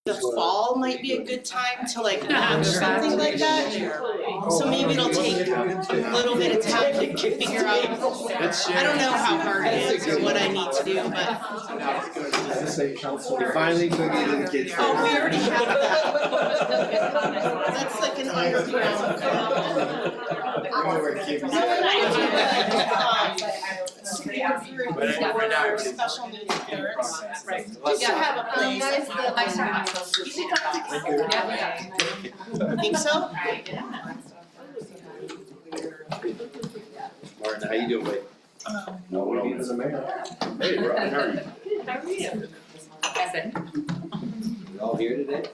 the fall might be a good time to like launch something like that. So maybe it'll take a little bit of time to figure out, I don't know how hard it is or what I need to do, but. You're finally cooking with the kids. Oh, we already have that. That's like an underground. For special needs parents. Just to have a place. Think so? Martin, how you doing, buddy? No, we're meeting the mayor. Hey, Brian, how are you? How are you? We all here today?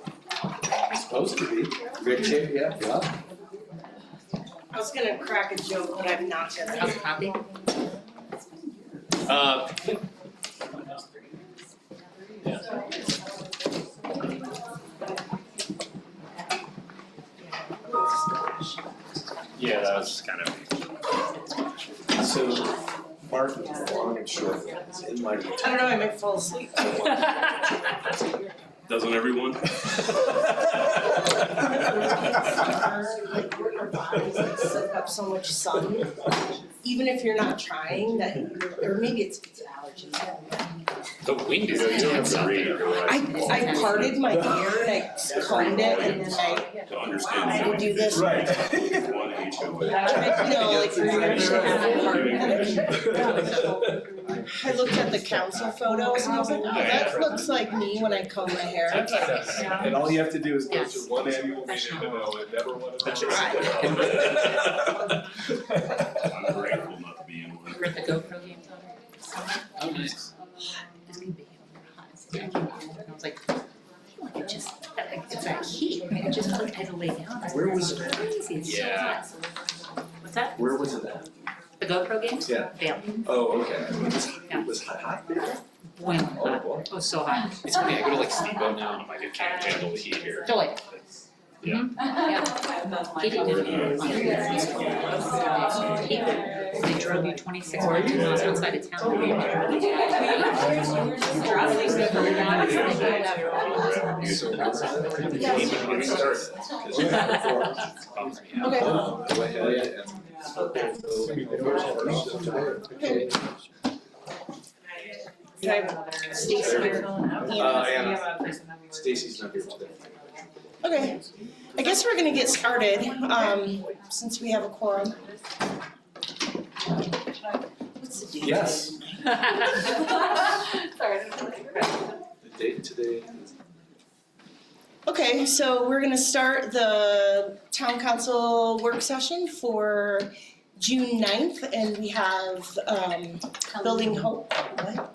Supposed to be. Good chick, yeah. I was gonna crack a joke, but I'm not gonna. How's the coffee? Yeah, that was kind of. So, Martin, long and short, is in my I don't know, I might fall asleep. Doesn't everyone? Soak up so much sun, even if you're not trying, that, or maybe it's allergies. The wind is intense out there. I parted my hair and I combed it and then To I understand. had to do this. Right. One HOA. Like for years, I looked at the council photos and I was like, oh, that looks like me when I comb my hair. And all you have to do is go to one annual meeting and know it, never one of them. I'm grateful not to be in one. We're at the GoPro games on it. Oh, nice. It's gonna be hot. I was like, I feel like it just, it's that heat, right? It just felt like I had to lay down. Where was it at? Crazy, it's so Yeah. hot. What's that? Where was it at? The GoPro games? Yeah. Vail. Oh, okay. It was hot there? Boiling Oh, hot. boy. It was so hot. It's funny, I go to like Steamboat now and I'm like, I can't handle the heat here. Joy. Yeah. Yeah. He didn't. They drove you 26 miles outside of town. Okay. Go ahead Can I have Stacy here? Anna. Stacy's not here today. Okay, I guess we're gonna get started, since we have a quorum. What's the date? Yes. Sorry. The date today is Okay, so we're gonna start the town council work session for June 9th, and we have, Building Hope, what?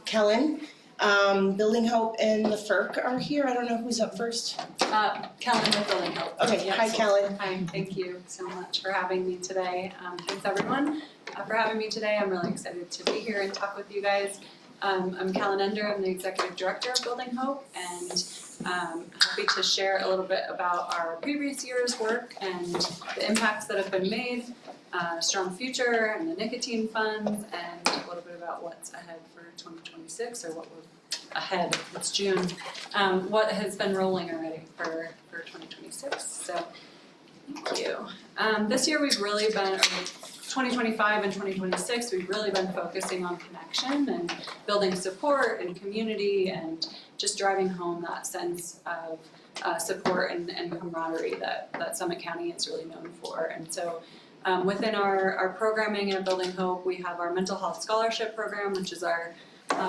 Kellen. Building Hope and the FERC are here, I don't know who's up first. Kellen with Building Hope. Okay, hi Kellen. Hi, thank you so much for having me today. Thanks everyone for having me today. I'm really excited to be here and talk with you guys. I'm Kellen Ender, I'm the Executive Director of Building Hope, and happy to share a little bit about our previous year's work and the impacts that have been made, Strong Future and the nicotine funds, and a little bit about what's ahead for 2026, or what we're ahead, it's June, what has been rolling already for 2026, so thank you. This year we've really been, 2025 and 2026, we've really been focusing on connection and building support and community and just driving home that sense of support and camaraderie that Summit County is really known for. And so within our programming at Building Hope, we have our mental health scholarship program, which is our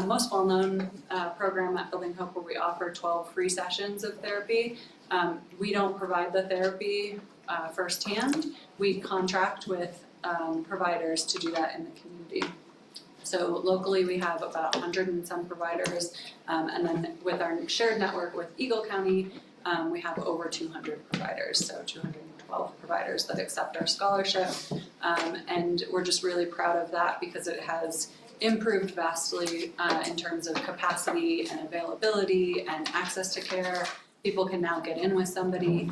most well-known program at Building Hope, where we offer 12 free sessions of therapy. We don't provide the therapy firsthand. We contract with providers to do that in the community. So locally we have about 100 and some providers, and then with our shared network with Eagle County, we have over 200 providers, so 212 providers that accept our scholarship, and we're just really proud of that because it has improved vastly in terms of capacity and availability and access to care. People can now get in with somebody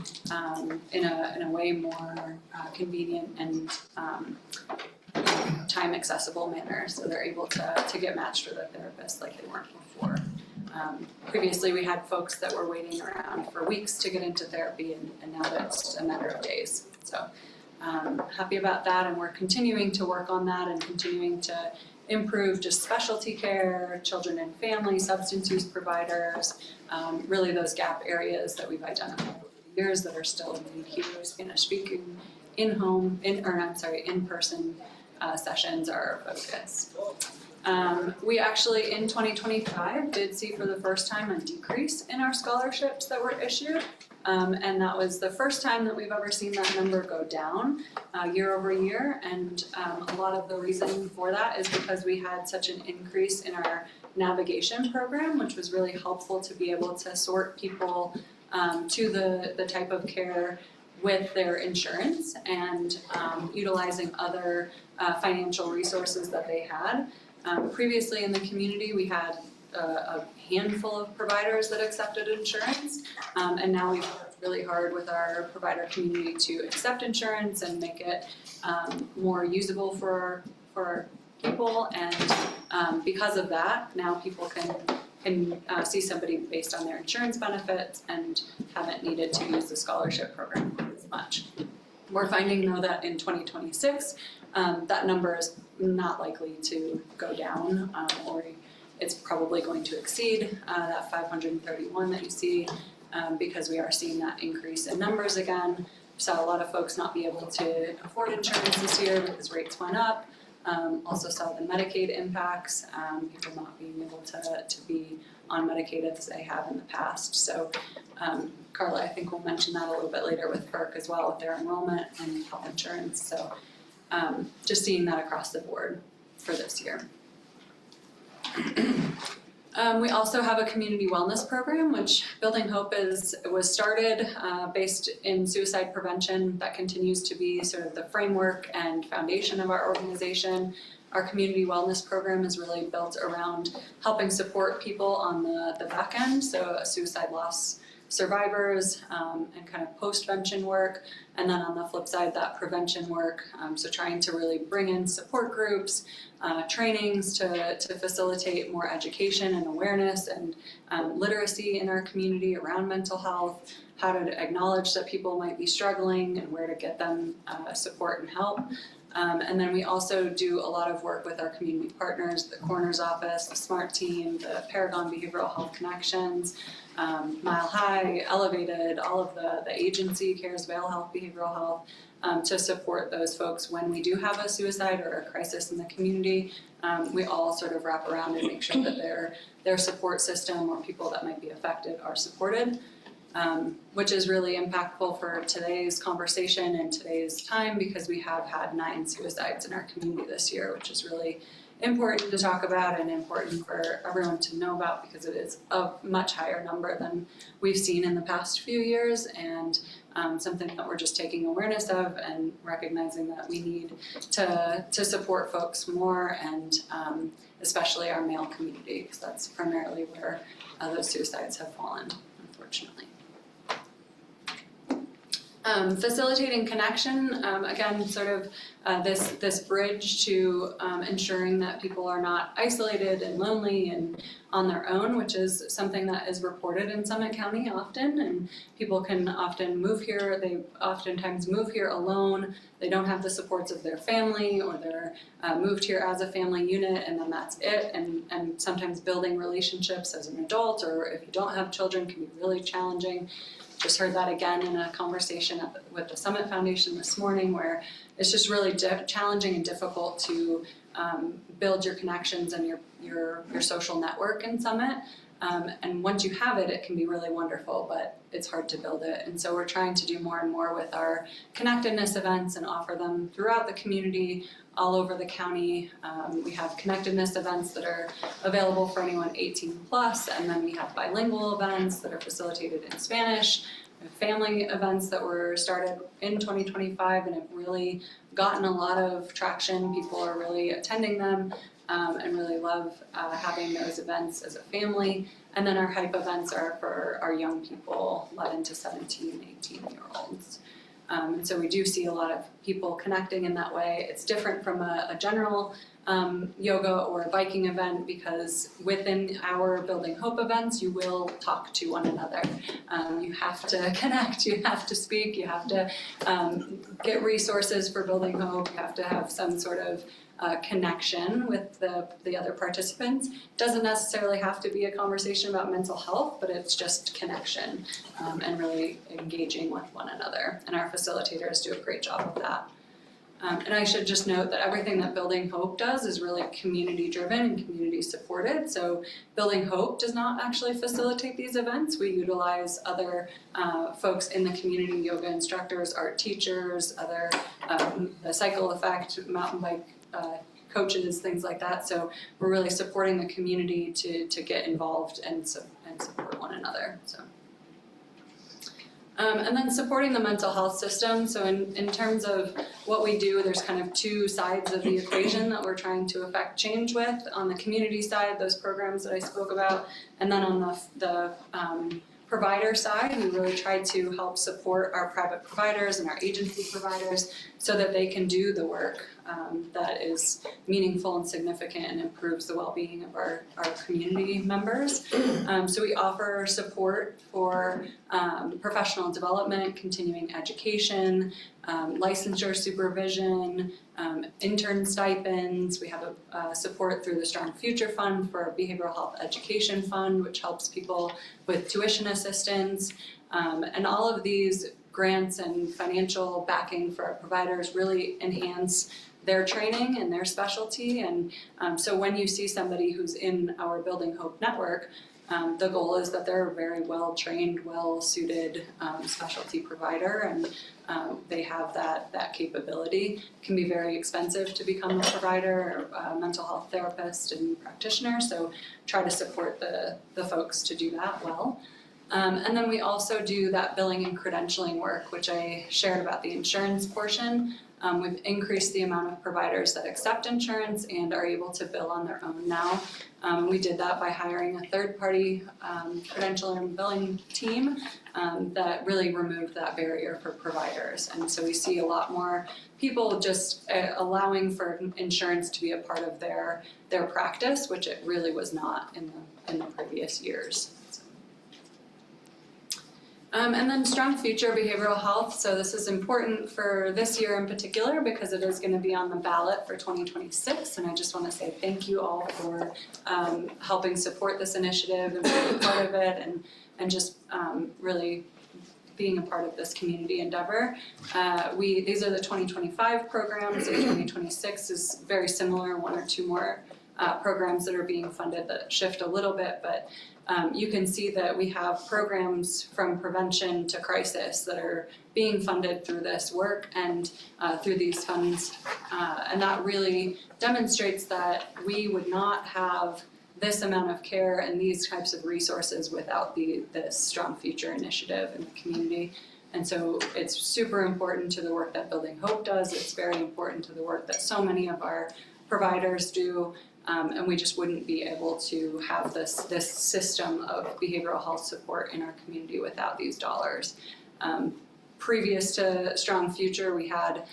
in a way more convenient and time accessible manner, so they're able to get matched with a therapist like they weren't before. Previously, we had folks that were waiting around for weeks to get into therapy, and now that's a matter of days. So happy about that, and we're continuing to work on that and continuing to improve just specialty care, children and family, substance use providers, really those gap areas that we've identified over the years that are still in need here. Spanish speaking, in-person sessions are our focus. We actually in 2025 did see for the first time a decrease in our scholarships that were issued. And that was the first time that we've ever seen that number go down year over year. And a lot of the reason for that is because we had such an increase in our navigation program, which was really helpful to be able to sort people to the type of care with their insurance and utilizing other financial resources that they had. Previously in the community, we had a handful of providers that accepted insurance, and now we've worked really hard with our provider community to accept insurance and make it more usable for people. And because of that, now people can see somebody based on their insurance benefits and haven't needed to use the scholarship program as much. We're finding though that in 2026, that number is not likely to go down, or it's probably going to exceed that 531 that you see, because we are seeing that increase in numbers again. We saw a lot of folks not be able to afford insurance this year because rates went up. Also saw the Medicaid impacts, people not being able to be on Medicaid as they have in the past. So Carla, I think we'll mention that a little bit later with FERC as well with their enrollment and health insurance. So just seeing that across the board for this year. We also have a community wellness program, which Building Hope was started based in suicide prevention. That continues to be sort of the framework and foundation of our organization. Our community wellness program is really built around helping support people on the back end, so suicide loss survivors and kind of post-vention work, and then on the flip side, that prevention work, so trying to really bring in support groups, trainings to facilitate more education and awareness and literacy in our community around mental health, how to acknowledge that people might be struggling and where to get them support and help. And then we also do a lot of work with our community partners, the Coroner's Office, the SMART team, the Paragon Behavioral Health Connections, Mile High, Elevated, all of the agency, Cares Vale Health, Behavioral Health, to support those folks when we do have a suicide or a crisis in the community. We all sort of wrap around and make sure that their support system or people that might be affected are supported. Which is really impactful for today's conversation and today's time, because we have had 9 suicides in our community this year, which is really important to talk about and important for everyone to know about, because it is a much higher number than we've seen in the past few years, and something that we're just taking awareness of and recognizing that we need to support folks more, and especially our male community, because that's primarily where those suicides have fallen, unfortunately. Facilitating connection, again, sort of this bridge to ensuring that people are not isolated and lonely and on their own, which is something that is reported in Summit County often, and people can often move here, they oftentimes move here alone, they don't have the supports of their family, or they're moved here as a family unit and then that's it, and sometimes building relationships as an adult or if you don't have children can be really challenging. Just heard that again in a conversation with the Summit Foundation this morning, where it's just really challenging and difficult to build your connections and your social network in Summit. And once you have it, it can be really wonderful, but it's hard to build it. And so we're trying to do more and more with our connectedness events and offer them throughout the community, all over the county. We have connectedness events that are available for anyone 18 plus, and then we have bilingual events that are facilitated in Spanish. We have family events that were started in 2025 and have really gotten a lot of traction. People are really attending them and really love having those events as a family. And then our hype events are for our young people, 11 to 17, 18-year-olds. And so we do see a lot of people connecting in that way. It's different from a general yoga or biking event, because within our Building Hope events, you will talk to one another. You have to connect, you have to speak, you have to get resources for Building Hope, you have to have some sort of connection with the other participants. Doesn't necessarily have to be a conversation about mental health, but it's just connection and really engaging with one another. And our facilitators do a great job of that. And I should just note that everything that Building Hope does is really community driven and community supported. So Building Hope does not actually facilitate these events. We utilize other folks in the community, yoga instructors, art teachers, other the Cycle Effect, mountain bike coaches, things like that. So we're really supporting the community to get involved and support one another. So. And then supporting the mental health system. So in terms of what we do, there's kind of two sides of the equation that we're trying to affect change with. On the community side, those programs that I spoke about, and then on the provider side, we really try to help support our private providers and our agency providers so that they can do the work that is meaningful and significant and improves the well-being of our community members. So we offer support for professional development, continuing education, licensure supervision, intern stipends. We have a support through the Strong Future Fund for a behavioral health education fund, which helps people with tuition assistance. And all of these grants and financial backing for our providers really enhance their training and their specialty. And so when you see somebody who's in our Building Hope network, the goal is that they're a very well-trained, well-suited specialty provider, and they have that capability. It can be very expensive to become a provider, or a mental health therapist and practitioner, so try to support the folks to do that well. And then we also do that billing and credentialing work, which I shared about the insurance portion. We've increased the amount of providers that accept insurance and are able to bill on their own now. We did that by hiring a third-party credentialing and billing team that really removed that barrier for providers. And so we see a lot more people just allowing for insurance to be a part of their practice, which it really was not in the previous years. And then Strong Future Behavioral Health. So this is important for this year in particular because it is going to be on the ballot for 2026. And I just want to say thank you all for helping support this initiative and being a part of it, and just really being a part of this community endeavor. These are the 2025 programs, and 2026 is very similar, one or two more programs that are being funded that shift a little bit, but you can see that we have programs from prevention to crisis that are being funded through this work and through these funds, and that really demonstrates that we would not have this amount of care and these types of resources without this Strong Future initiative in the community. And so it's super important to the work that Building Hope does. It's very important to the work that so many of our providers do. And we just wouldn't be able to have this system of behavioral health support in our community without these dollars. Previous to Strong Future, we had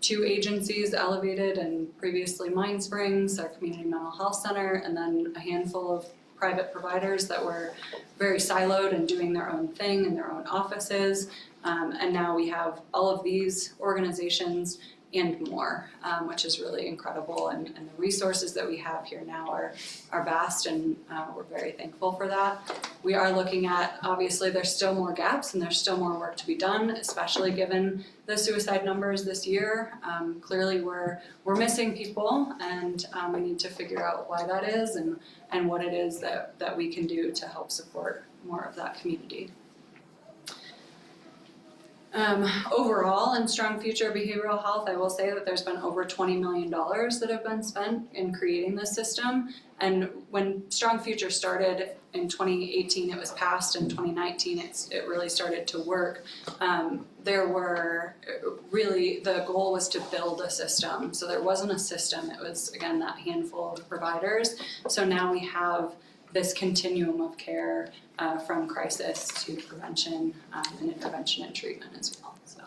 2 agencies, Elevated and previously Mind Springs, our community mental health center, and then a handful of private providers that were very siloed and doing their own thing in their own offices. And now we have all of these organizations and more, which is really incredible. And the resources that we have here now are vast, and we're very thankful for that. We are looking at, obviously there's still more gaps and there's still more work to be done, especially given the suicide numbers this year. Clearly we're missing people, and we need to figure out why that is and what it is that we can do to help support more of that community. Overall, in Strong Future Behavioral Health, I will say that there's been over $20 million that have been spent in creating this system. And when Strong Future started in 2018, it was passed. In 2019, it really started to work. There were really, the goal was to build a system. So there wasn't a system. It was, again, that handful of providers. So now we have this continuum of care from crisis to prevention and intervention and treatment as well. So,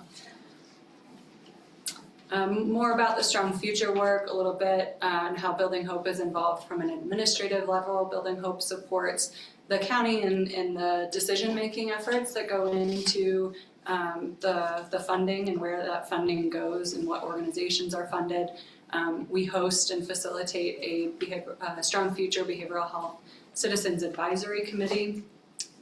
more about the Strong Future work a little bit, and how Building Hope is involved from an administrative level. Building Hope supports the county in the decision-making efforts that go into the funding and where that funding goes and what organizations are funded. We host and facilitate a Strong Future Behavioral Health Citizens Advisory Committee.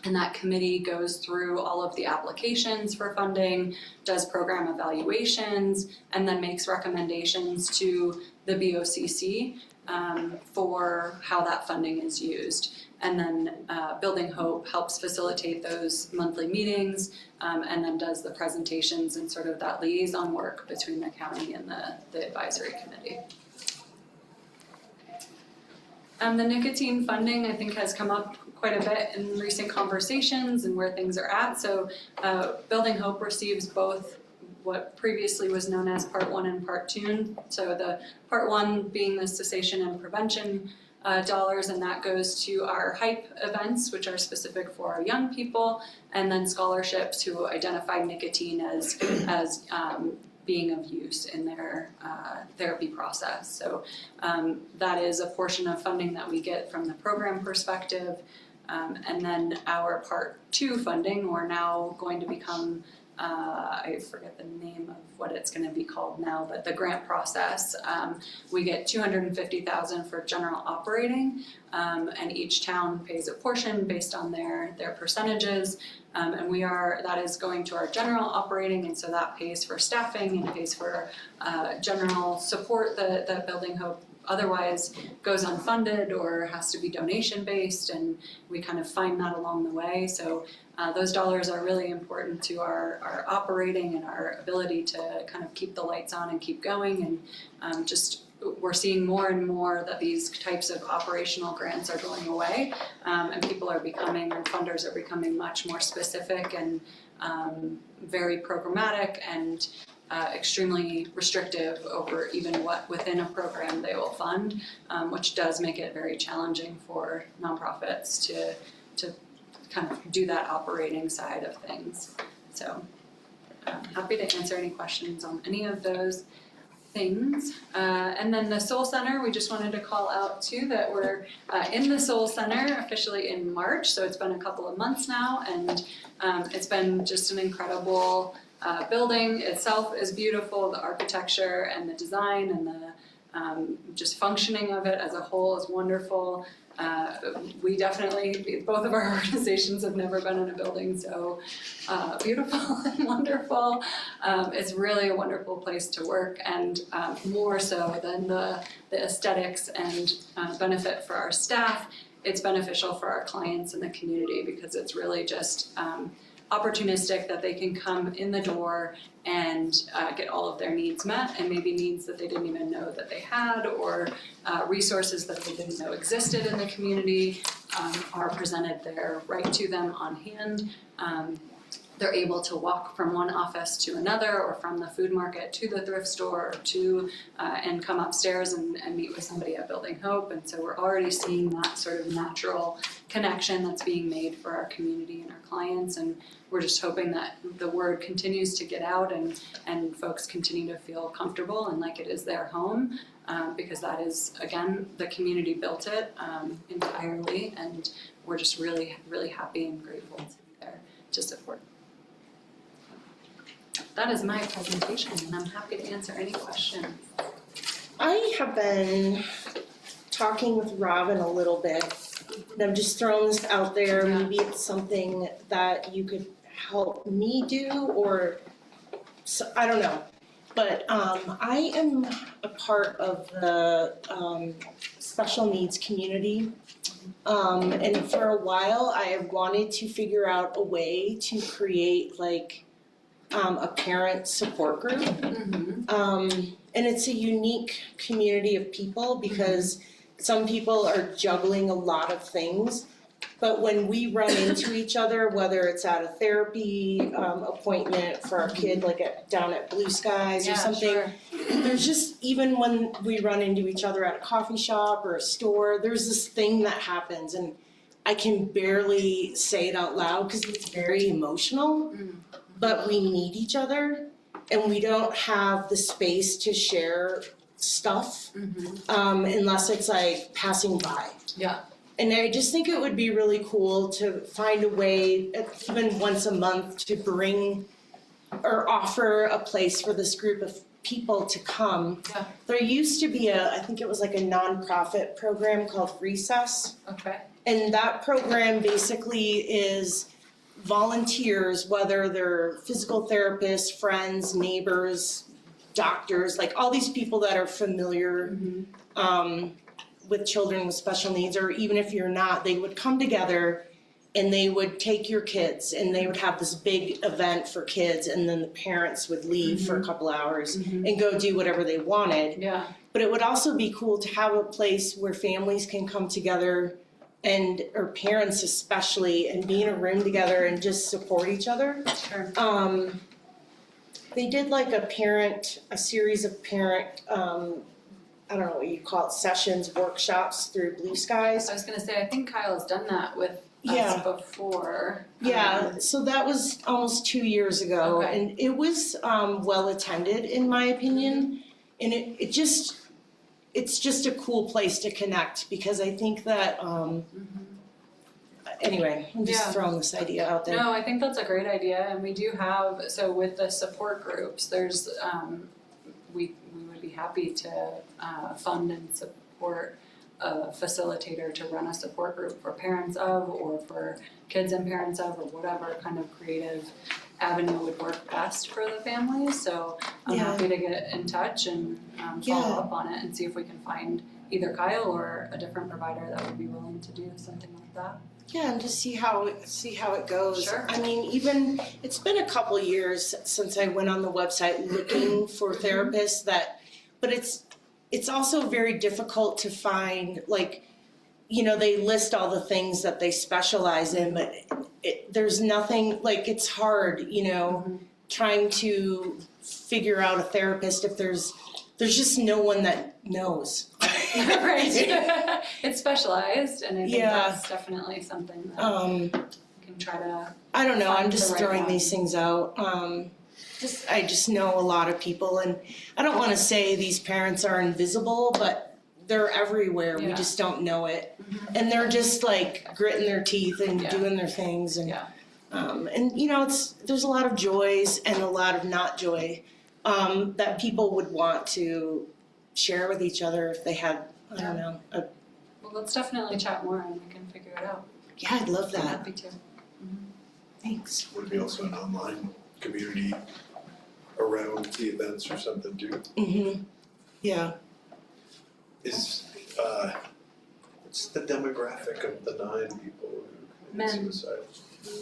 And that committee goes through all of the applications for funding, does program evaluations, and then makes recommendations to the BOCC for how that funding is used. And then Building Hope helps facilitate those monthly meetings, and then does the presentations and sort of that liaison work between the county and the advisory committee. The nicotine funding, I think, has come up quite a bit in recent conversations and where things are at. So Building Hope receives both what previously was known as Part 1 and Part 2. So the Part 1 being the cessation and prevention dollars, and that goes to our HYPE events, which are specific for our young people, and then scholarships who identify nicotine as being of use in their therapy process. So that is a portion of funding that we get from the program perspective. And then our Part 2 funding, we're now going to become, I forget the name of what it's going to be called now, but the grant process, we get $250,000 for general operating, and each town pays a portion based on their percentages. And that is going to our general operating, and so that pays for staffing and pays for general support that Building Hope otherwise goes unfunded or has to be donation based, and we kind of find that along the way. So those dollars are really important to our operating and our ability to kind of keep the lights on and keep going, and we're seeing more and more that these types of operational grants are going away, and funders are becoming much more specific and very programmatic and extremely restrictive over even what within a program they will fund, which does make it very challenging for nonprofits to kind of do that operating side of things. So happy to answer any questions on any of those things. And then the Soul Center, we just wanted to call out too that we're in the Soul Center officially in March, so it's been a couple of months now, and it's been just an incredible building itself is beautiful. The architecture and the design and the just functioning of it as a whole is wonderful. We definitely, both of our organizations have never been in a building so beautiful and wonderful. It's really a wonderful place to work, and more so than the aesthetics and benefit for our staff, it's beneficial for our clients and the community because it's really just opportunistic that they can come in the door and get all of their needs met, and maybe needs that they didn't even know that they had, or resources that they didn't know existed in the community are presented there right to them on hand. They're able to walk from one office to another, or from the food market to the thrift store, and come upstairs and meet with somebody at Building Hope. And so we're already seeing that sort of natural connection that's being made for our community and our clients. And we're just hoping that the word continues to get out and folks continue to feel comfortable and like it is their home, because that is, again, the community built it entirely, and we're just really, really happy and grateful to be there to support. That is my presentation, and I'm happy to answer any questions. I have been talking with Robin a little bit, and I'm just throwing this out there. Yeah. Maybe it's something that you could help me do, or I don't know. But I am a part of the special needs community, and for a while I have wanted to figure out a way to create like a parent support group. And it's a unique community of people because some people are juggling a lot of things, but when we run into each other, whether it's at a therapy appointment for our kid, like down at Blue Skies or something, there's just, even when we run into each other at a coffee shop or a store, there's this thing that happens, and I can barely say it out loud because it's very emotional. But we need each other, and we don't have the space to share stuff, Mm-hmm. unless it's like passing by. Yeah. And I just think it would be really cool to find a way, even once a month, to bring or offer a place for this group of people to come. Yeah. There used to be I think it was like a nonprofit program called Recess. Okay. And that program basically is volunteers, whether they're physical therapists, friends, neighbors, doctors, like all these people that are familiar with children with special needs, or even if you're not, they would come together and they would take your kids and they would have this big event for kids, and then the parents would leave for a couple hours and go do whatever they wanted. Yeah. But it would also be cool to have a place where families can come together or parents especially, and be in a room together and just support each other. Sure. They did like a series of parent, I don't know what you call it, sessions, workshops through Blue Skies. I was gonna say, I think Kyle has done that with Yeah. us before. Yeah, so that was almost 2 years ago, Okay. and it was well attended in my opinion, and it's just a cool place to connect, because I think that anyway, I'm just Yeah. throwing this idea out there. No, I think that's a great idea, and we do have, so with the support groups, there's, we would be happy to fund and support a facilitator to run a support group for parents of, or for kids and parents of, or whatever kind of creative avenue would work best for the families. So I'm Yeah. happy to get in touch and follow Yeah. up on it and see if we can find either Kyle or a different provider that would be willing to do something like that. Yeah, and just see how it goes. Sure. I mean, even it's been a couple years since I went on the website looking for therapists but it's also very difficult to find, like, they list all the things that they specialize in, but there's nothing, like, it's hard, trying to figure out a therapist if there's just no one that knows. Right. It's specialized, and I think Yeah. that's definitely something that we can try to. I don't know, I'm Find the just right throwing one. these things out. I just know a lot of people, and I don't wanna say these parents are invisible, but they're everywhere, we Yeah. just don't know it. And they're just like gritting their teeth and Yeah. doing their things, and Yeah. there's a lot of joys and a lot of not joy that people would want to share with each other if they had, I don't know, Well, let's definitely chat more and we can figure it out. yeah, I'd love I'm that, happy to. thanks. Would be also an online community around the events or something too. Yeah, Is, what's the demographic of the 9 people who Men. commit suicide?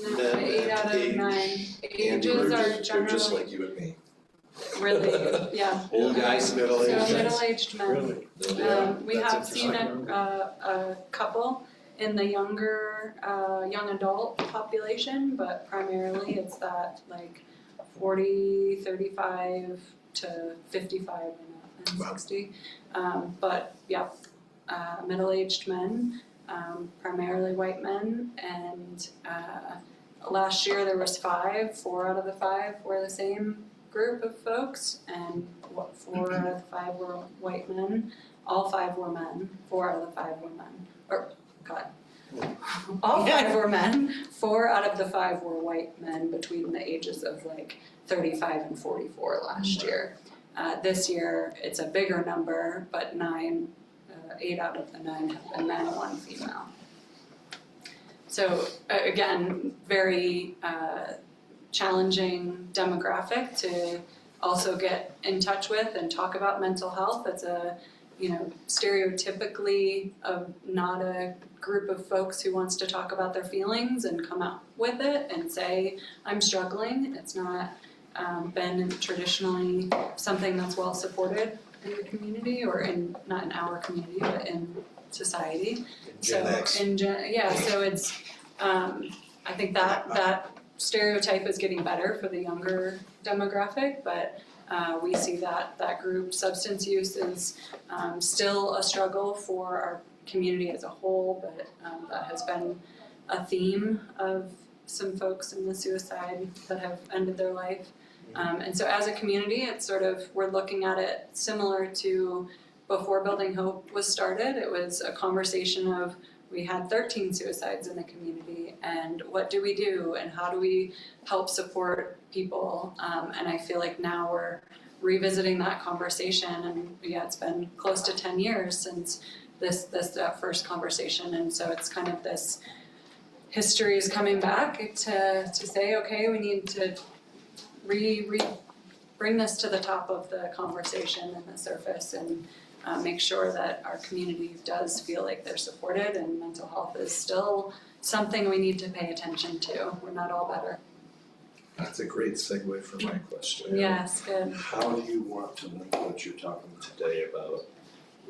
No, Then 8 out of age. 9 And ages they're are just generally like you and me. really, yeah. Old guys, middle So aged. middle-aged men. Really? Yeah, We that's have seen interesting. a couple in the younger, young adult population, but primarily it's that like 40, 35 to 55 and Wow. 60. But yeah, middle-aged men, primarily white men, and last year there was 5, 4 out of the 5 were the same group of folks, and 4 out of the 5 were white men. All 5 were men. 4 out of the 5 were men. All 5 were men. 4 out of the 5 were white men between the ages of like 35 and 44 last year. This year it's a bigger number, but 8 out of the 9 have been men, 1 female. So again, very challenging demographic to also get in touch with and talk about mental health. It's stereotypically not a group of folks who wants to talk about their feelings and come out with it and say, I'm struggling. It's not been traditionally something that's well supported in the community, or not in our community, but in society. Gen X. So it's, I think that stereotype is getting better for the younger demographic, but we see that group, substance use is still a struggle for our community as a whole, but that has been a theme of some folks in the suicide that have ended their life. And so as a community, it's sort of, we're looking at it similar to before Building Hope was started. It was a conversation of, we had 13 suicides in the community, and what do we do, and how do we help support people? And I feel like now we're revisiting that conversation, and yeah, it's been close to 10 years since this first conversation, and so it's kind of this history is coming back to say, okay, we need to bring this to the top of the conversation and the surface, and make sure that our community does feel like they're supported, and mental health is still something we need to pay attention to. We're not all better. That's a great segue for my question. Yes, good. How do you want to link what you're talking today about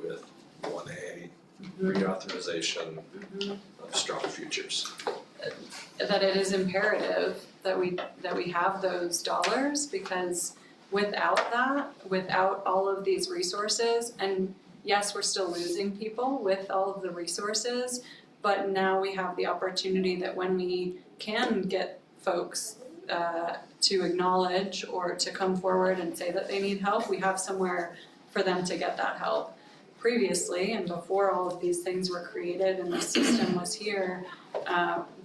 with 1A reauthorization of Strong Futures? That it is imperative that we have those dollars, because without that, without all of these resources, and yes, we're still losing people with all of the resources, but now we have the opportunity that when we can get folks to acknowledge or to come forward and say that they need help, we have somewhere for them to get that help. Previously, and before all of these things were created and the system was here,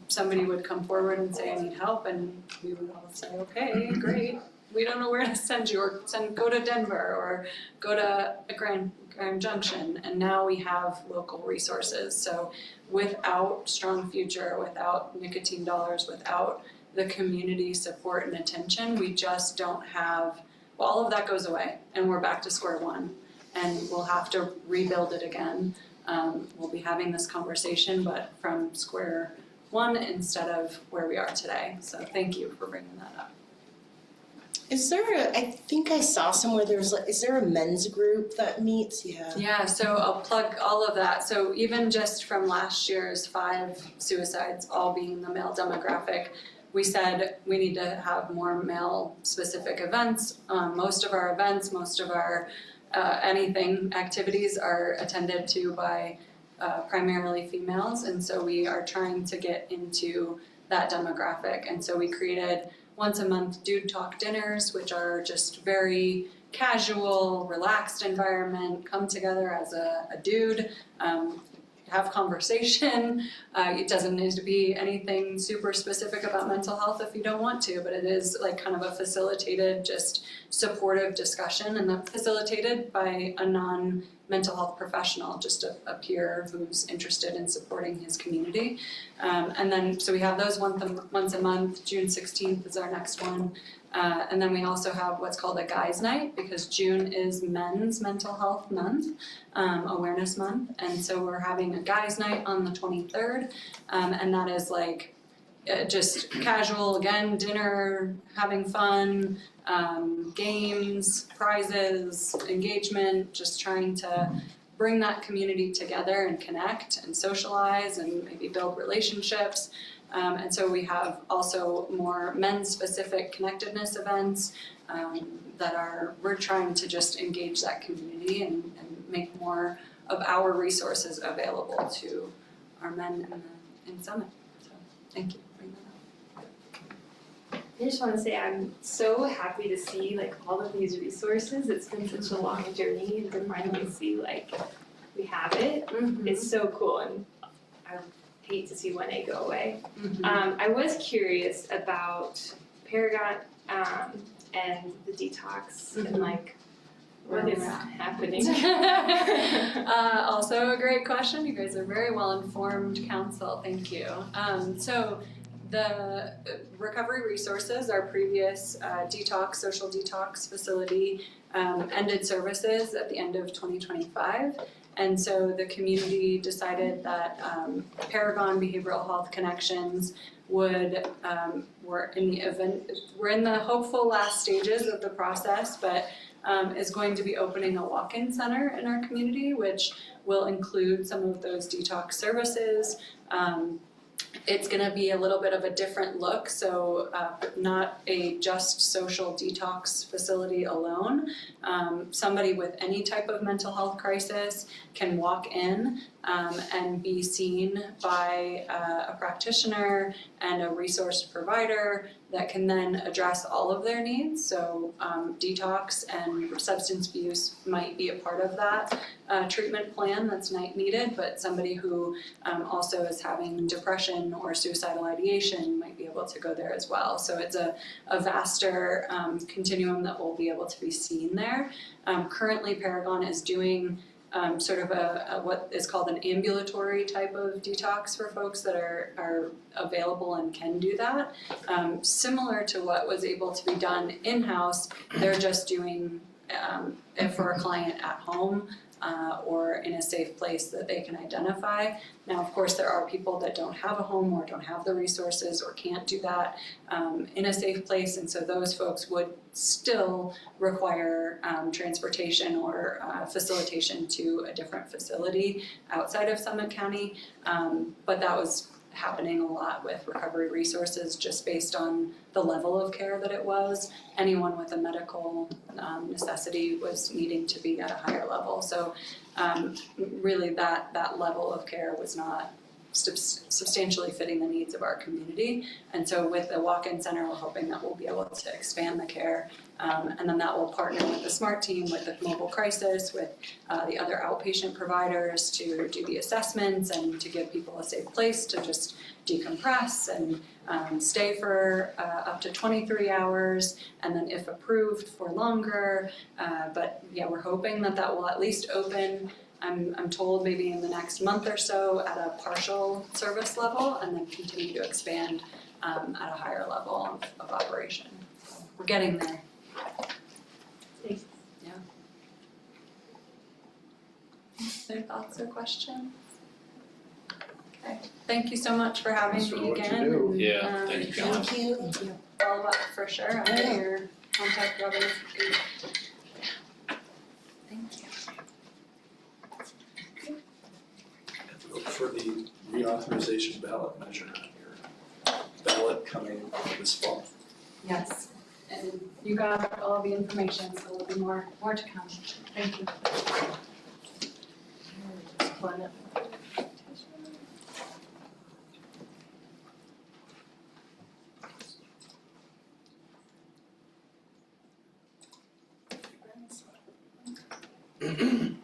somebody would come forward and say, I need help, and we would all say, okay, great. We don't know where to send you, or go to Denver, or go to Grand Junction, and now we have local resources. So without Strong Future, without nicotine dollars, without the community support and attention, we just don't have, well, all of that goes away, and we're back to square one, and we'll have to rebuild it again. We'll be having this conversation, but from square one instead of where we are today. So thank you for bringing that up. Is there I think I saw somewhere is there a men's group that meets? Yeah, so I'll plug all of that. So even just from last year's 5 suicides, all being the male demographic, we said we need to have more male-specific events. Most of our events, most of our activities are attended to by primarily females, and so we are trying to get into that demographic. And so we created once a month Dude Talk dinners, which are just very casual, relaxed environment, come together as a dude, have conversation. It doesn't need to be anything super specific about mental health if you don't want to, but it is like kind of a facilitated, just supportive discussion, and that's facilitated by a non-mental health professional, just a peer who's interested in supporting his community. And then, so we have those once a month. June 16th is our next one. And then we also have what's called a Guys Night, because June is Men's Mental Health Month, Awareness Month, and so we're having a Guys Night on the 23rd, and that is like just casual, again, dinner, having fun, games, prizes, engagement, just trying to bring that community together and connect and socialize and maybe build relationships. And so we have also more men's-specific connectedness events we're trying to just engage that community and make more of our resources available to our men in Summit. So thank you for bringing that up. I just want to say I'm so happy to see like all of these resources. It's been such a long journey, and to finally see like we have it. It's so cool, and I hate to see 1A go away. I was curious about Paragon and the detox and like what is happening. Also a great question. You guys are very well informed council. Thank you. So the Recovery Resources, our previous social detox facility, ended services at the end of 2025. And so the community decided that Paragon Behavioral Health Connections we're in the hopeful last stages of the process, but is going to be opening a walk-in center in our community, which will include some of those detox services. It's gonna be a little bit of a different look, so not a just social detox facility alone. Somebody with any type of mental health crisis can walk in, and be seen by a practitioner and a resource provider that can then address all of their needs. So detox and substance abuse might be a part of that treatment plan that's needed, but somebody who also is having depression or suicidal ideation might be able to go there as well. So it's a vaster continuum that will be able to be seen there. Currently, Paragon is doing sort of a what is called an ambulatory type of detox for folks that are available and can do that. Similar to what was able to be done in-house, they're just doing it for a client at home or in a safe place that they can identify. Now, of course, there are people that don't have a home or don't have the resources or can't do that in a safe place, and so those folks would still require transportation or facilitation to a different facility outside of Summit County. But that was happening a lot with Recovery Resources just based on the level of care that it was. Anyone with a medical necessity was needing to be at a higher level. So really that level of care was not substantially fitting the needs of our community. And so with the walk-in center, we're hoping that we'll be able to expand the care. And then that will partner with the SMART team, with the mobile crisis, with the other outpatient providers to do the assessments and to give people a safe place to just decompress and stay for up to 23 hours, and then if approved for longer. But yeah, we're hoping that will at least open, I'm told maybe in the next month or so at a partial service level, and then continue to expand at a higher level of operation. So we're getting there. Thanks. Yeah. Other thoughts or questions? Okay, thank you so much for having Thanks for me what you again. do. Yeah, thank you, John. Thank you. Follow up for sure. I'll get your contact Robin's. Thank you. Look for the reauthorization ballot measure on your ballot coming this fall. Yes, and you got all the information, so there'll be more to come. Thank you. Thank you.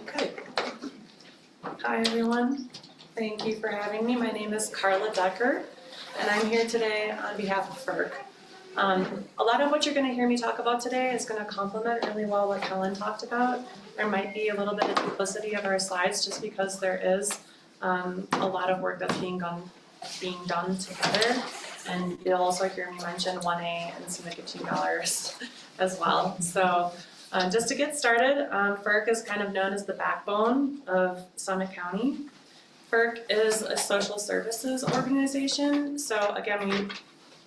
Okay. Hi, everyone. Thank you for having me. My name is Carla Decker, and I'm here today on behalf of FERC. A lot of what you're going to hear me talk about today is going to complement really well what Helen talked about. There might be a little bit of duplicity of our slides just because there is a lot of work that's being done together. And you'll also hear me mention 1A and some nicotine dollars as well. So just to get started, FERC is kind of known as the backbone of Summit County. FERC is a social services organization. So again, we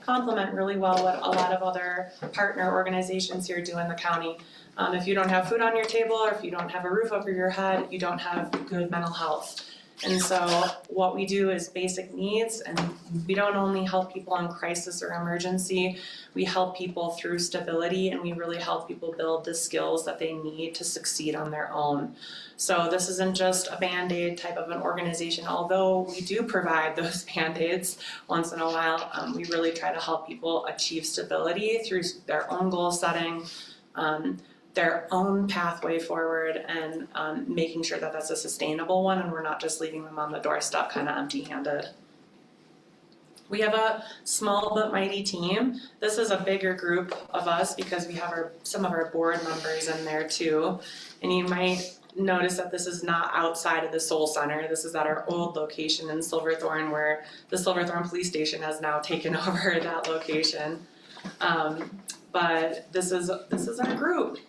complement really well what a lot of other partner organizations here do in the county. If you don't have food on your table, or if you don't have a roof over your head, you don't have good mental health. And so what we do is basic needs, and we don't only help people in crisis or emergency, we help people through stability, and we really help people build the skills that they need to succeed on their own. So this isn't just a Band-Aid type of an organization, although we do provide those Band-Aids once in a while. We really try to help people achieve stability through their own goal setting, their own pathway forward, and making sure that that's a sustainable one and we're not just leaving them on the doorstep kind of empty-handed. We have a small but mighty team. This is a bigger group of us because we have some of our board members in there too. And you might notice that this is not outside of the Soul Center. This is at our old location in Silverthorne, where the Silverthorne Police Station has now taken over that location. But this is our group.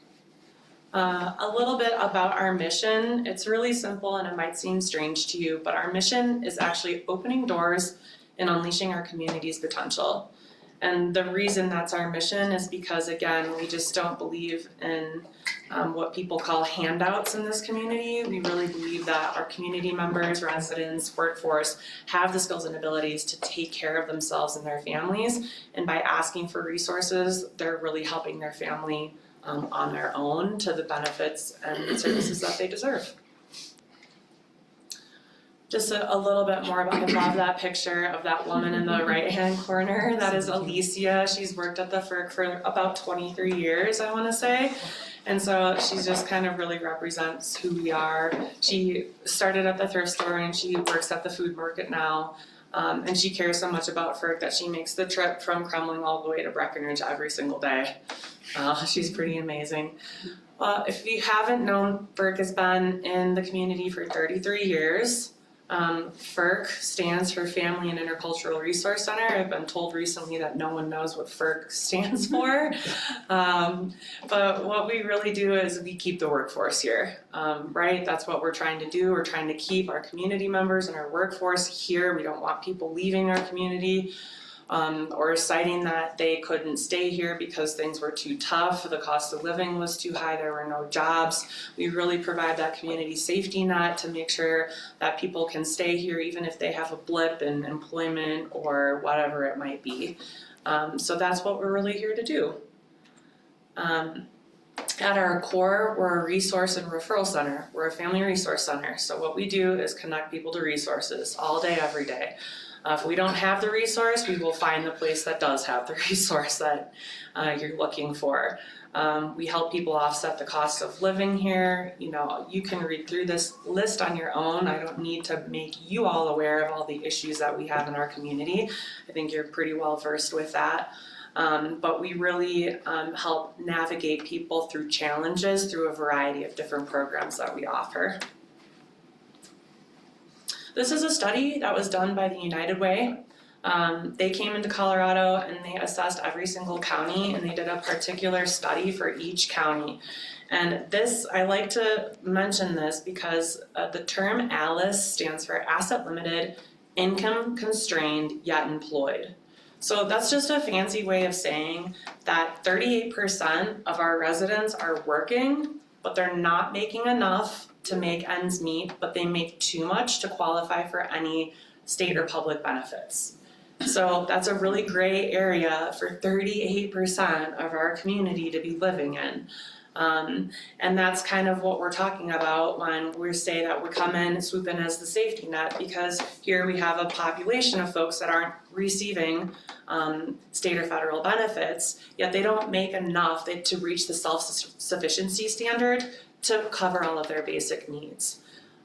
A little bit about our mission. It's really simple and it might seem strange to you, but our mission is actually opening doors and unleashing our community's potential. And the reason that's our mission is because, again, we just don't believe in what people call handouts in this community. We really believe that our community members, residents, workforce have the skills and abilities to take care of themselves and their families. And by asking for resources, they're really helping their family on their own to the benefits and services that they deserve. Just a little bit more about, I love that picture of that woman in the right-hand corner. That is Alicia. She's worked at the FERC for about 23 years, I wanna say. And so she just kind of really represents who we are. She started at the thrift store and she works at the food market now. And she cares so much about FERC that she makes the trip from Kremling all the way to Breckenridge every single day. She's pretty amazing. If you haven't known, FERC has been in the community for 33 years. FERC stands for Family and Intercultural Resource Center. I've been told recently that no one knows what FERC stands for. But what we really do is we keep the workforce here, right? That's what we're trying to do. We're trying to keep our community members and our workforce here. We don't want people leaving our community. Or citing that they couldn't stay here because things were too tough, the cost of living was too high, there were no jobs. We really provide that community safety net to make sure that people can stay here even if they have a blip in employment or whatever it might be. So that's what we're really here to do. At our core, we're a resource and referral center. We're a family resource center. So what we do is connect people to resources all day, every day. If we don't have the resource, we will find the place that does have the resource that you're looking for. We help people offset the cost of living here. You know, you can read through this list on your own. I don't need to make you all aware of all the issues that we have in our community. I think you're pretty well versed with that. But we really help navigate people through challenges through a variety of different programs that we offer. This is a study that was done by the United Way. They came into Colorado and they assessed every single county and they did a particular study for each county. And this, I like to mention this because the term ALICE stands for Asset Limited, Income Constrained, Yet Employed. So that's just a fancy way of saying that 38% of our residents are working, but they're not making enough to make ends meet, but they make too much to qualify for any state or public benefits. So that's a really gray area for 38% of our community to be living in. And that's kind of what we're talking about when we say that we come in and swoop in as the safety net, because here we have a population of folks that aren't receiving state or federal benefits, yet they don't make enough to reach the self-sufficiency standard to cover all of their basic needs.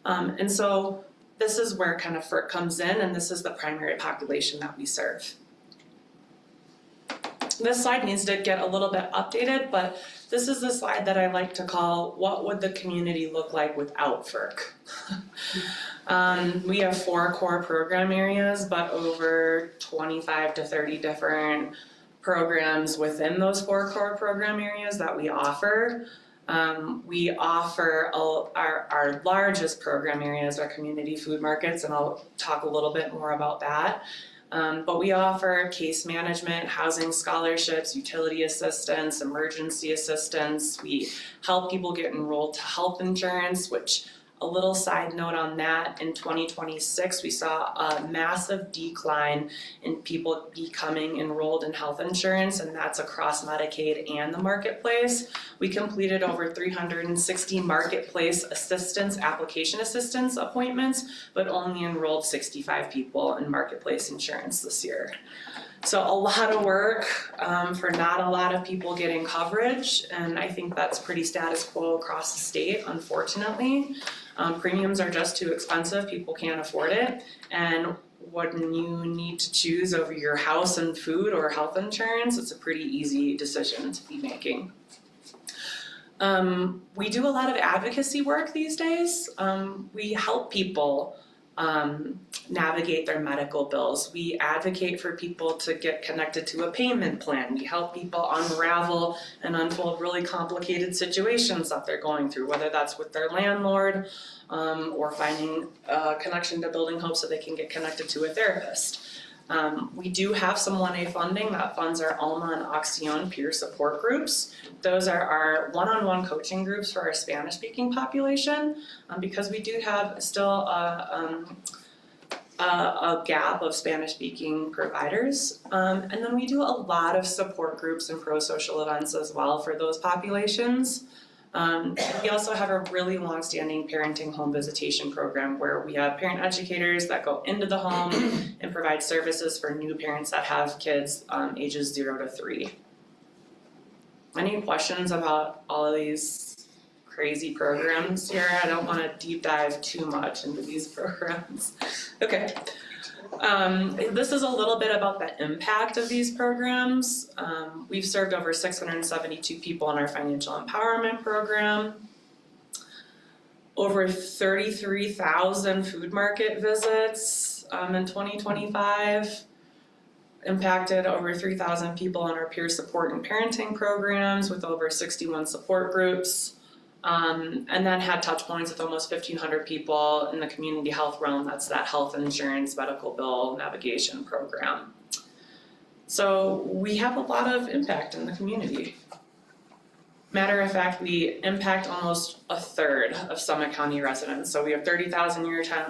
And so this is where kind of FERC comes in, and this is the primary population that we serve. This slide needs to get a little bit updated, but this is the slide that I like to call, what would the community look like without FERC? We have 4 core program areas, but over 25 to 30 different programs within those 4 core program areas that we offer. We offer our largest program areas are community food markets, and I'll talk a little bit more about that. But we offer case management, housing scholarships, utility assistance, emergency assistance. We help people get enrolled to health insurance, which, a little side note on that, in 2026 we saw a massive decline in people becoming enrolled in health insurance, and that's across Medicaid and the Marketplace. We completed over 360 Marketplace assistance, application assistance appointments, but only enrolled 65 people in Marketplace insurance this year. So a lot of work for not a lot of people getting coverage, and I think that's pretty status quo across the state, unfortunately. Premiums are just too expensive, people can't afford it, and when you need to choose over your house and food or health insurance, it's a pretty easy decision to be making. We do a lot of advocacy work these days. We help people navigate their medical bills. We advocate for people to get connected to a payment plan. We help people unravel and unfold really complicated situations that they're going through, whether that's with their landlord or finding a connection to Building Hope so they can get connected to a therapist. We do have some 1A funding that funds our Alma and Oxion peer support groups. Those are our one-on-one coaching groups for our Spanish-speaking population, because we do have still a gap of Spanish-speaking providers. And then we do a lot of support groups and pro-social events as well for those populations. We also have a really long-standing parenting home visitation program where we have parent educators that go into the home and provide services for new parents that have kids ages 0 to 3. Any questions about all of these crazy programs here? I don't want to deep dive too much into these programs. Okay. This is a little bit about the impact of these programs. We've served over 672 people in our financial empowerment program. Over 33,000 food market visits in 2025. Impacted over 3,000 people in our peer support and parenting programs with over 61 support groups. And then had touch points with almost 1,500 people in the community health realm. That's that health insurance medical bill navigation program. So we have a lot of impact in the community. Matter of fact, we impact almost a third of Summit County residents. So we have 30,000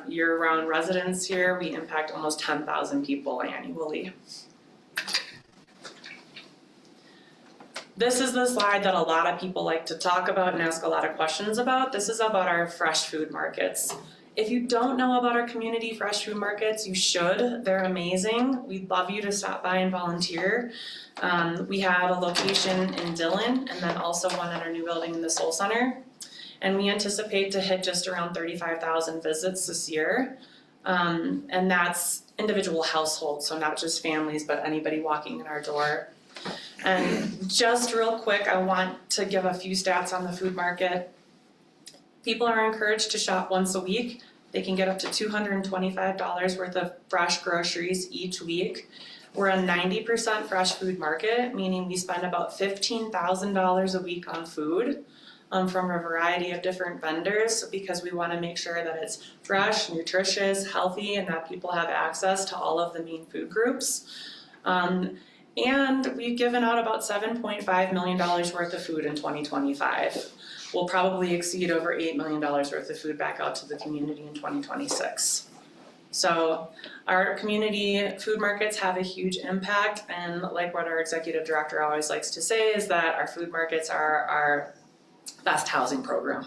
year-round residents here. We impact almost 10,000 people annually. This is the slide that a lot of people like to talk about and ask a lot of questions about. This is about our fresh food markets. If you don't know about our community fresh food markets, you should. They're amazing. We'd love you to stop by and volunteer. We have a location in Dillon and then also one in our new building in the Soul Center. And we anticipate to hit just around 35,000 visits this year. And that's individual households, so not just families, but anybody walking in our door. And just real quick, I want to give a few stats on the food market. People are encouraged to shop once a week. They can get up to $225 worth of fresh groceries each week. We're a 90% fresh food market, meaning we spend about $15,000 a week on food from a variety of different vendors because we want to make sure that it's fresh, nutritious, healthy, and that people have access to all of the main food groups. And we've given out about $7.5 million worth of food in 2025. We'll probably exceed over $8 million worth of food back out to the community in 2026. So our community food markets have a huge impact, and like what our executive director always likes to say is that our food markets are our best housing program.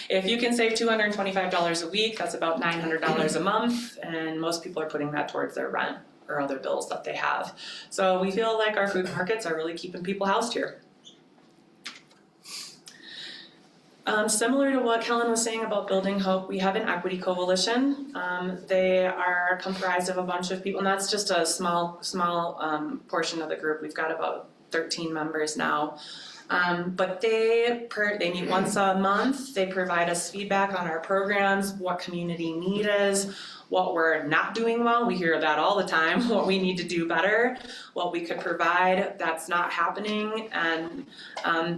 If you can save $225 a week, that's about $900 a month, and most people are putting that towards their rent or other bills that they have. So we feel like our food markets are really keeping people housed here. Similar to what Kellen was saying about Building Hope, we have an equity coalition. They are comprised of a bunch of people, and that's just a small portion of the group. We've got about 13 members now. But they meet once a month. They provide us feedback on our programs, what community need is, what we're not doing well. We hear that all the time, what we need to do better, what we could provide that's not happening. And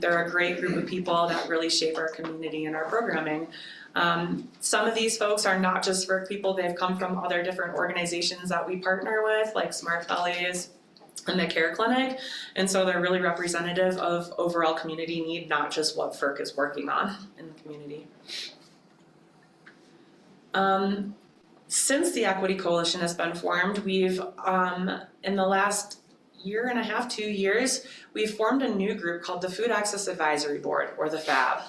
they're a great group of people that really shape our community and our programming. Some of these folks are not just for people, they've come from other different organizations that we partner with, like Smart Bellies and the Care Clinic. And so they're really representative of overall community need, not just what FERC is working on in the community. Since the Equity Coalition has been formed, we've, in the last year and a half, 2 years, we've formed a new group called the Food Access Advisory Board, or the FAB.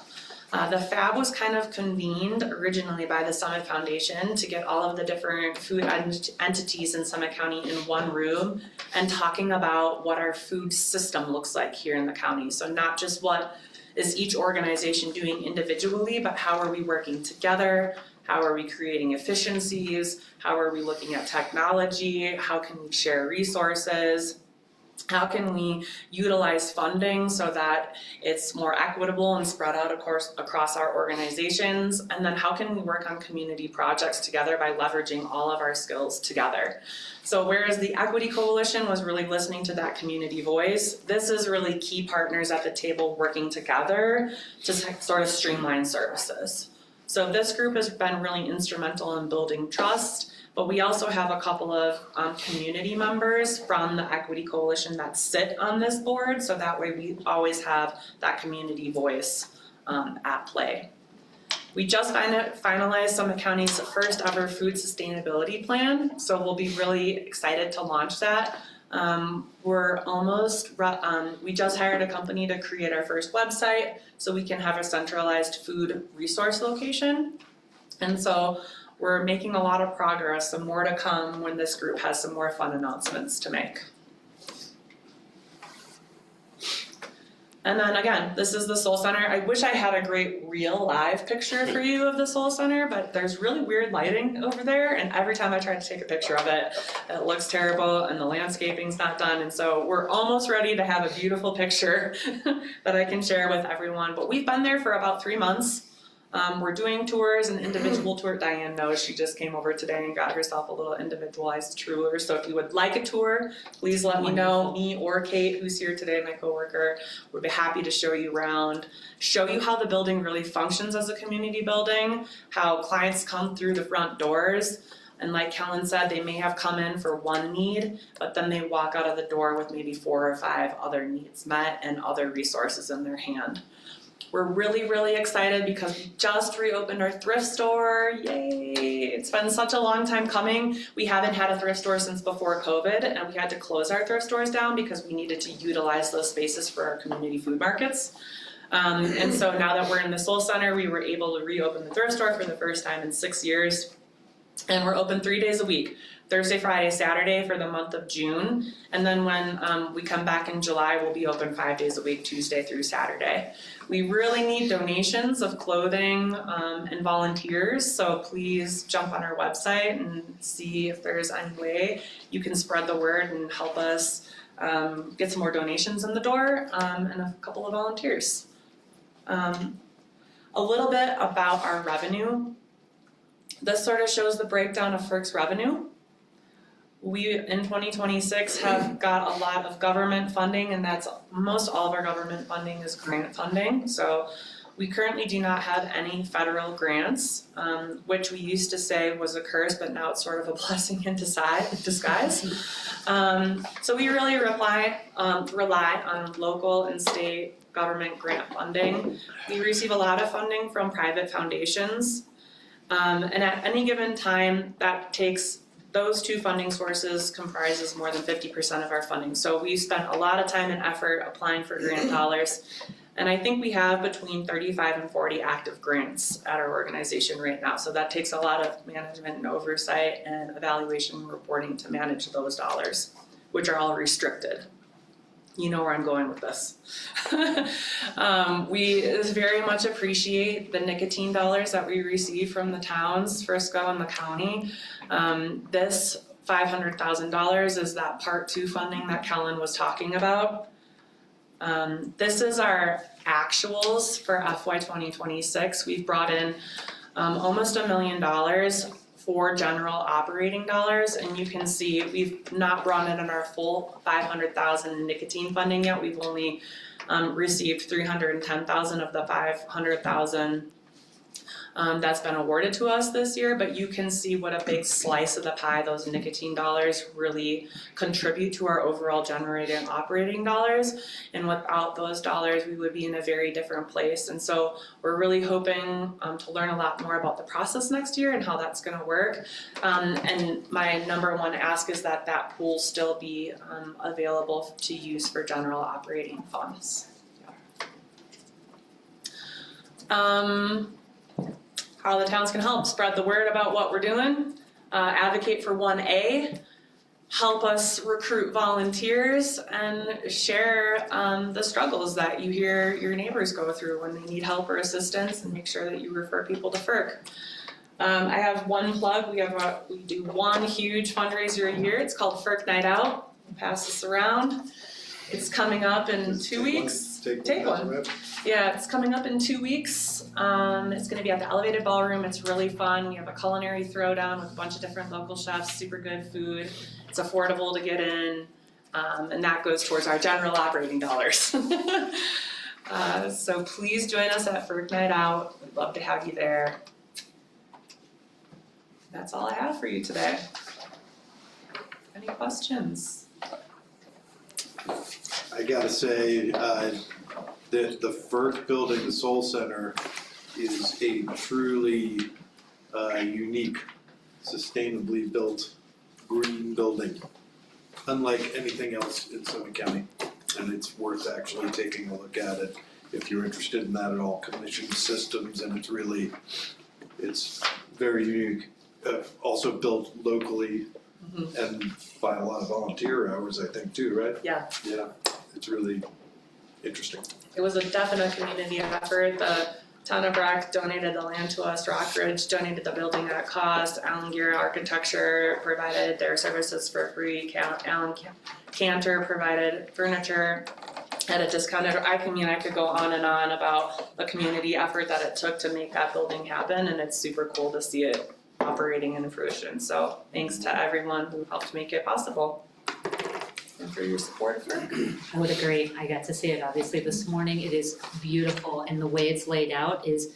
The FAB was kind of convened originally by the Summit Foundation to get all of the different food entities in Summit County in one room and talking about what our food system looks like here in the county. So not just what is each organization doing individually, but how are we working together? How are we creating efficiencies? How are we looking at technology? How can we share resources? How can we utilize funding so that it's more equitable and spread out, of course, across our organizations? And then how can we work on community projects together by leveraging all of our skills together? So whereas the Equity Coalition was really listening to that community voice, this is really key partners at the table working together to sort of streamline services. So this group has been really instrumental in building trust, But we also have a couple of community members from the Equity Coalition that sit on this board, so that way we always have that community voice at play. We just finalized Summit County's first ever food sustainability plan, so we'll be really excited to launch that. We just hired a company to create our first website so we can have a centralized food resource location. And so we're making a lot of progress, so more to come when this group has some more fun announcements to make. And then again, this is the Soul Center. I wish I had a great real live picture for you of the Soul Center, but there's really weird lighting over there, and every time I try to take a picture of it, it looks terrible and the landscaping's not done, and so we're almost ready to have a beautiful picture that I can share with everyone. But we've been there for about 3 months. We're doing tours and individual tour. Diane knows, she just came over today and got herself a little individualized tour. So if you would like a tour, please let me know. Me or Kate, who's here today, my coworker, would be happy to show you around, show you how the building really functions as a community building, how clients come through the front doors. And like Kellen said, they may have come in for one need, but then they walk out of the door with maybe 4 or 5 other needs met and other resources in their hand. We're really, really excited because we just reopened our thrift store. Yay! It's been such a long time coming. We haven't had a thrift store since before COVID, and we had to close our thrift stores down because we needed to utilize those spaces for our community food markets. And so now that we're in the Soul Center, we were able to reopen the thrift store for the first time in 6 years. And we're open 3 days a week. Thursday, Friday, Saturday for the month of June. And then when we come back in July, we'll be open 5 days a week, Tuesday through Saturday. We really need donations of clothing and volunteers, so please jump on our website and see if there's any way you can spread the word and help us get some more donations in the door and a couple of volunteers. A little bit about our revenue. This sort of shows the breakdown of FERC's revenue. We, in 2026, have got a lot of government funding, and that's most all of our government funding is grant funding. So we currently do not have any federal grants, which we used to say was a curse, but now it's sort of a blessing in disguise. So we really rely on local and state government grant funding. We receive a lot of funding from private foundations, and at any given time, those 2 funding sources comprises more than 50% of our funding. So we spent a lot of time and effort applying for grant dollars. And I think we have between 35 and 40 active grants at our organization right now. So that takes a lot of management and oversight and evaluation and reporting to manage those dollars, which are all restricted. You know where I'm going with this. We very much appreciate the nicotine dollars that we receive from the towns, Frisco and the county. This $500,000 is that Part 2 funding that Kellen was talking about. This is our actuals for FY 2026. We've brought in almost $1 million for general operating dollars, and you can see we've not brought in our full $500,000 nicotine funding yet. We've only received $310,000 of the $500,000 that's been awarded to us this year, but you can see what a big slice of the pie those nicotine dollars really contribute to our overall generating operating dollars. And without those dollars, we would be in a very different place. And so we're really hoping to learn a lot more about the process next year and how that's gonna work. And my number 1 ask is that that pool still be available to use for general operating funds. How the towns can help spread the word about what we're doing, advocate for 1A, help us recruit volunteers, and share the struggles that you hear your neighbors go through when they need help or assistance, and make sure that you refer people to FERC. I have one plug. We do one huge fundraiser a year. It's called FERC Night Out. I'll pass this around. It's coming up in 2 weeks. Take one. Yeah, it's coming up in 2 weeks. It's gonna be at the Elevated Ballroom. It's really fun. We have a culinary throwdown with a bunch of different local chefs, super good food. It's affordable to get in, and that goes towards our general operating dollars. So please join us at FERC Night Out. We'd love to have you there. That's all I have for you today. Any questions? I gotta say, the FERC building, the Soul Center, is a truly unique, sustainably built green building, unlike anything else in Summit County. And it's worth actually taking a look at it if you're interested in that at all. Commission systems, and it's very unique. Also built locally and by a lot of volunteer hours, I think, too, right? Yeah. Yeah, it's really interesting. It was a definite community effort. The town of Breck donated the land to us, Rockridge donated the building at cost, Allen Gear Architecture provided their services for free, Allen Cantor provided furniture at a discounted. I could go on and on about the community effort that it took to make that building happen, and it's super cool to see it operating in fruition. So thanks to everyone who helped make it possible. And for your support. I would agree. I got to see it obviously this morning. It is beautiful, and the way it's laid out is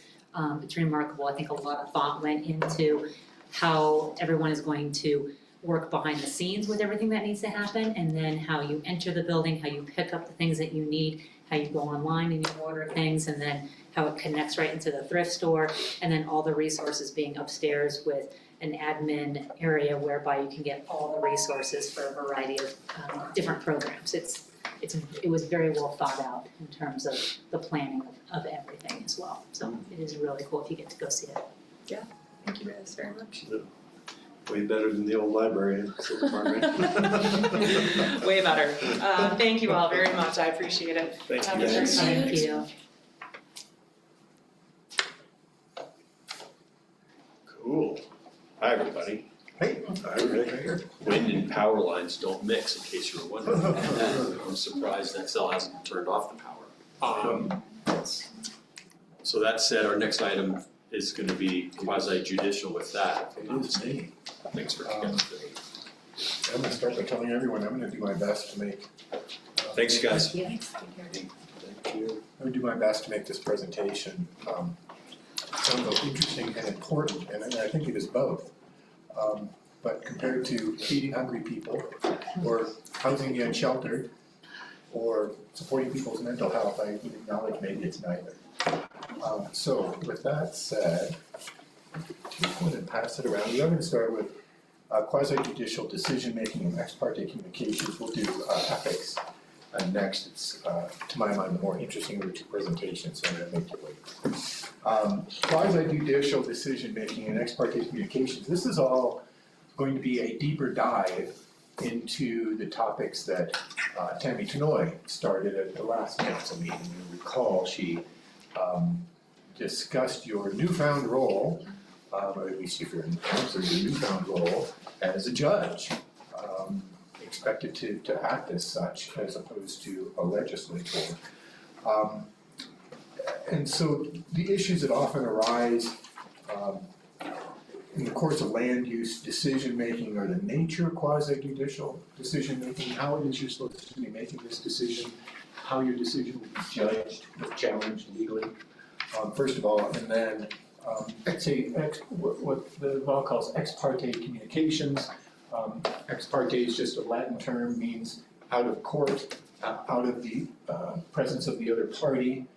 it's remarkable. I think a lot of thought went into how everyone is going to work behind the scenes with everything that needs to happen, and then how you enter the building, how you pick up the things that you need, how you go online and you order things, and then how it connects right into the thrift store, and then all the resources being upstairs with an admin area whereby you can get all the resources for a variety of different programs. It was very well thought out in terms of the planning of everything as well. So it is really cool if you get to go see it. Thank you guys very much. Way better than the old library in Silver Farm, right? Way better. Thank you all very much. I appreciate it. Thank Have you a great guys. night. Thank you. Cool. Hi, everybody. Hey, all right. Wind and power lines don't mix, in case you were wondering. I'm surprised that cell hasn't turned off the power. So that said, our next item is gonna be quasi judicial with that. It is me. Thanks for coming. I'm gonna start by telling everyone, I'm gonna do my best to make. Thanks, guys. Thank you. I'm gonna do my best to make this presentation, both interesting and important, and I think it is both. But compared to feeding hungry people, or housing the unsheltered, or supporting people's mental health, I would acknowledge maybe it's neither. So with that said, just go ahead and pass it around. We're going to start with quasi-judicial decision-making and ex parte communications. We'll do ethics next. It's, to my mind, the more interesting of the two presentations, so I'm going to make it wait. Quasi-judicial decision-making and ex parte communications. This is all going to be a deeper dive into the topics that Tammy Tenoy started at the last council meeting. You recall she discussed your newfound role, or at least if you're in the council, your newfound role as a judge, expected to act as such as opposed to a legislator. And so the issues that often arise in the course of land use decision-making are the nature of quasi-judicial decision-making, how it is you're supposed to be making this decision, how your decision will be judged, if challenged legally, first of all, and then what the law calls ex parte communications. Ex parte is just a Latin term, means out of court, out of the presence of the other party.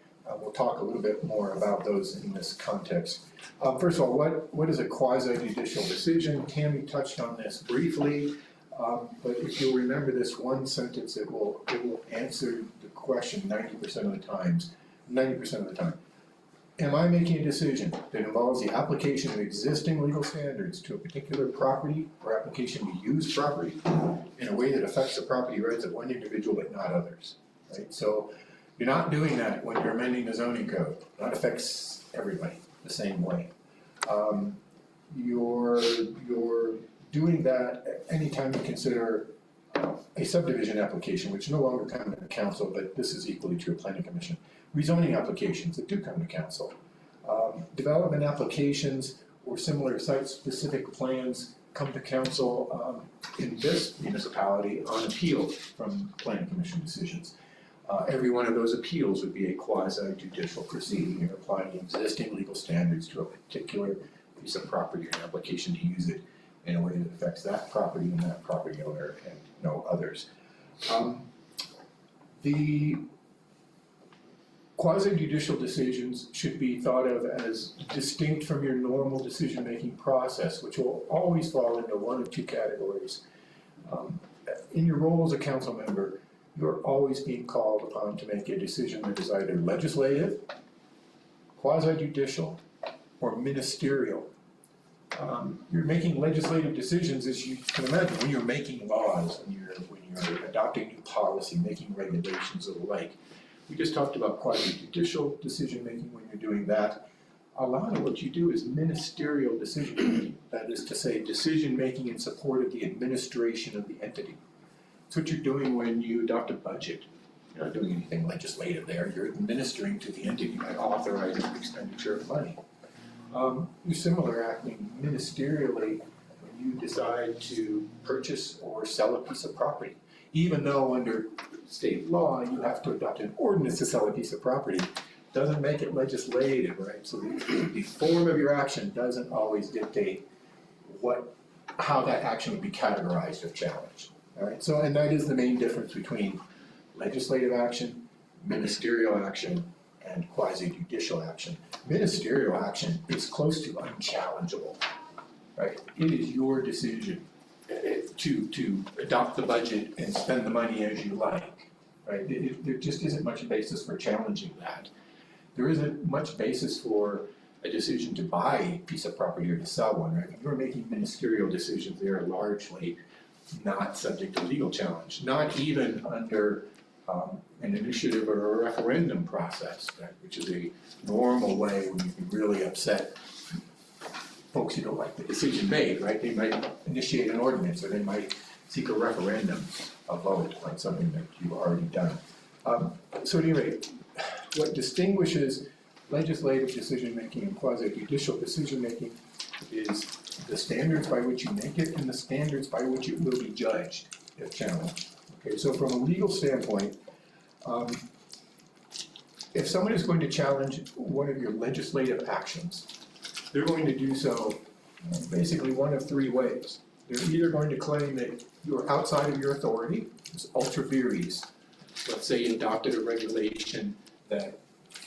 We'll talk a little bit more about those in this context. First of all, what is a quasi-judicial decision? Tammy touched on this briefly, but if you'll remember this one sentence, it will answer the question 90% of the time. Am I making a decision that involves the application of existing legal standards to a particular property or application to use property in a way that affects the property rights of one individual but not others, right? So you're not doing that when you're amending the zoning code. That affects everybody the same way. You're doing that anytime you consider a subdivision application, which no longer come to the council, but this is equally true of planning commission. Rezoning applications that do come to council. Development applications or similar site-specific plans come to council in this municipality on appeal from planning commission decisions. Every one of those appeals would be a quasi-judicial proceeding. You're applying existing legal standards to a particular piece of property or an application to use it in a way that affects that property and that property owner and no others. The quasi-judicial decisions should be thought of as distinct from your normal decision-making process, which will always fall into one of two categories. In your role as a council member, you're always being called upon to make a decision that is either legislative, quasi-judicial, or ministerial. You're making legislative decisions, as you can imagine, when you're making laws, when you're adopting new policy, making regulations or the like. We just talked about quasi-judicial decision-making when you're doing that. A lot of what you do is ministerial decision-making. That is to say, decision-making in support of the administration of the entity. It's what you're doing when you adopt a budget. You're not doing anything legislative there. You're administering to the entity by authorizing the expenditure of money. You're similar acting ministerially when you decide to purchase or sell a piece of property. Even though under state law, you have to adopt an ordinance to sell a piece of property, doesn't make it legislative, right? So the form of your action doesn't always dictate how that action would be categorized or challenged, all right? So, and that is the main difference between legislative action, ministerial action, and quasi-judicial action. Ministerial action is close to unchallengeable, right? It is your decision to adopt the budget and spend the money as you like, right? There just isn't much basis for challenging that. There isn't much basis for a decision to buy a piece of property or to sell one, right? When you're making ministerial decisions, they are largely not subject to legal challenge, not even under an initiative or a referendum process, right? Which is a normal way when you can really upset folks who don't like the decision made, right? They might initiate an ordinance or they might seek a referendum, a vote on something that you've already done. So at any rate, what distinguishes legislative decision-making and quasi-judicial decision-making is the standards by which you make it and the standards by which it will be judged if challenged. Okay, so from a legal standpoint, if someone is going to challenge one of your legislative actions, they're going to do so basically one of three ways. They're either going to claim that you are outside of your authority, it's ultra vires. Let's say you adopted a regulation that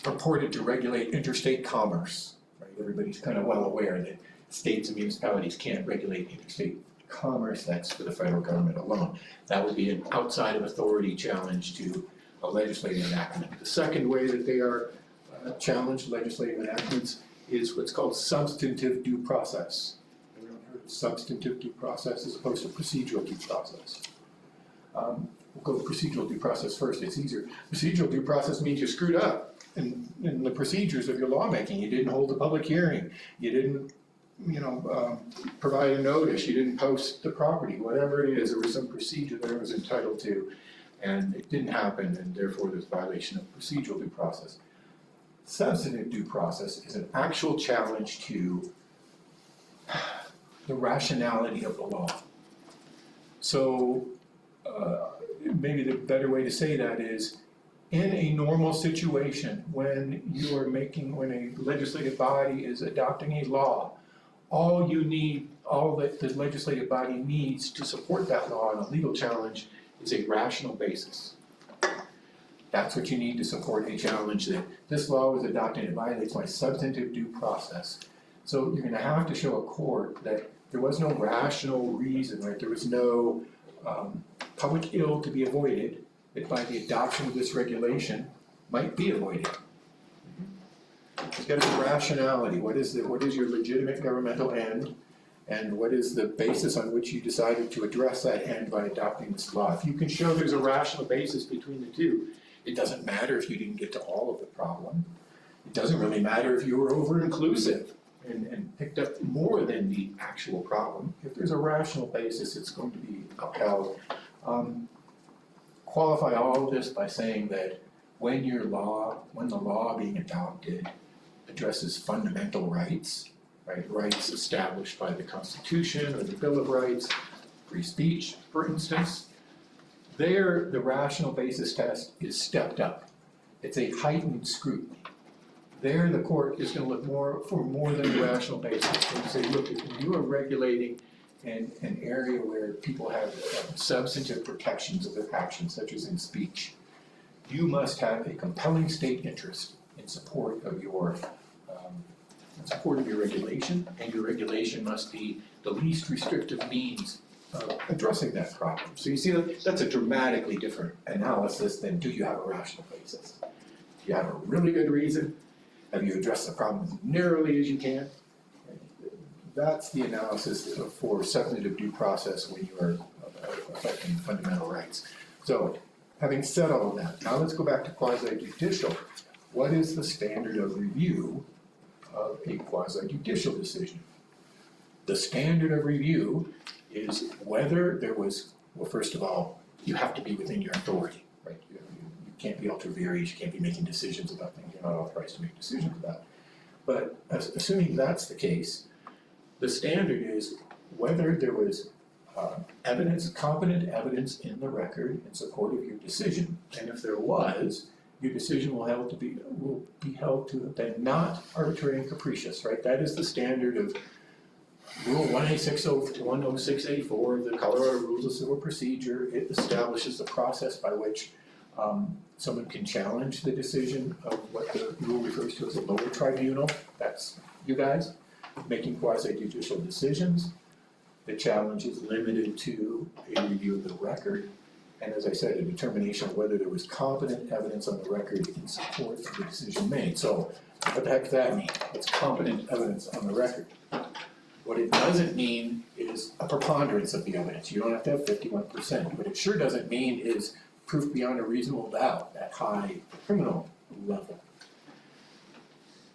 purported to regulate interstate commerce, right? Everybody's kind of well aware that states and municipalities can't regulate interstate commerce, that's for the federal government alone. That would be an outside of authority challenge to a legislative enactment. The second way that they are challenged legislative enactments is what's called substantive due process. Everyone heard of substantive due process as opposed to procedural due process? We'll go with procedural due process first, it's easier. Procedural due process means you screwed up in the procedures of your lawmaking. You didn't hold a public hearing, you didn't provide a notice, you didn't post the property, whatever it is, there was some procedure that it was entitled to, and it didn't happen, and therefore there's violation of procedural due process. Substantive due process is an actual challenge to the rationality of the law. So maybe the better way to say that is, in a normal situation, when a legislative body is adopting a law, all that the legislative body needs to support that law in a legal challenge is a rational basis. That's what you need to support a challenge that this law was adopted, it violates my substantive due process. So you're gonna have to show a court that there was no rational reason, right? There was no public ill to be avoided, that by the adoption of this regulation might be avoided. There's got to be rationality. What is your legitimate governmental end, and what is the basis on which you decided to address that end by adopting this law? If you can show there's a rational basis between the two, it doesn't matter if you didn't get to all of the problem. It doesn't really matter if you were over-inclusive and picked up more than the actual problem. If there's a rational basis, it's going to be upheld. Qualify all of this by saying that when the law being adopted addresses fundamental rights, right? Rights established by the Constitution or the Bill of Rights, free speech, for instance, there the rational basis test is stepped up. It's a heightened scrutiny. there the court is gonna look for more than a rational basis and say, look, if you are regulating an area where people have substantive protections of their actions, such as in speech, you must have a compelling state interest in support of your regulation, and your regulation must be the least restrictive means of addressing that problem. So you see, that's a dramatically different analysis than do you have a rational basis? Do you have a really good reason? Have you addressed the problem as narrowly as you can? That's the analysis for substantive due process when you are affecting fundamental rights. So, having said all of that, now let's go back to quasi-judicial. What is the standard of review of a quasi-judicial decision? The standard of review is whether there was, well, first of all, you have to be within your authority, right? You can't be ultra vires, you can't be making decisions about things you're not authorized to make decisions about. But assuming that's the case, the standard is whether there was competent evidence in the record in support of your decision. And if there was, your decision will be held to have been not arbitrary and capricious, right? That is the standard of Rule 106A4 of the Colorado Rules of Civil Procedure. It establishes the process by which someone can challenge the decision of what the rule refers to as a lower tribunal. That's you guys making quasi-judicial decisions. The challenge is limited to a review of the record, and as I said, a determination of whether there was competent evidence on the record in support of the decision made. So, what the heck does that mean? What's competent evidence on the record? What it doesn't mean is a preponderance of the evidence. You don't have to have 51%. What it sure doesn't mean is proof beyond a reasonable doubt at high criminal level.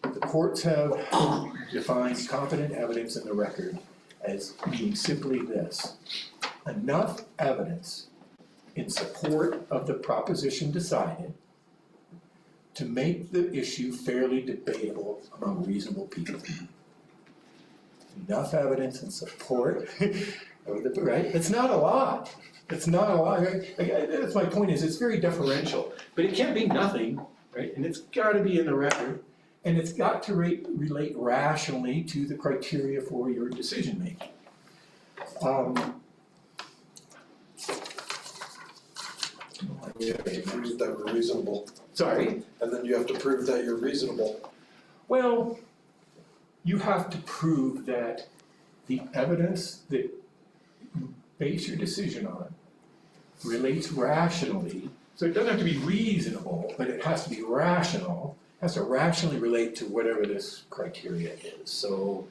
The courts have defined competent evidence in the record as meaning simply this: enough evidence in support of the proposition decided to make the issue fairly debatable among reasonable people. Enough evidence in support of the, right? It's not a lot. It's not a lot. That's my point, is it's very deferential, but it can't be nothing, right? And it's gotta be in the record. And it's got to relate rationally to the criteria for your decision making. You have to prove that we're reasonable, Sorry? and then you have to prove that you're reasonable. Well, you have to prove that the evidence that you base your decision on relates rationally. So it doesn't have to be reasonable, but it has to be rational. Has to rationally relate to whatever this criteria is. So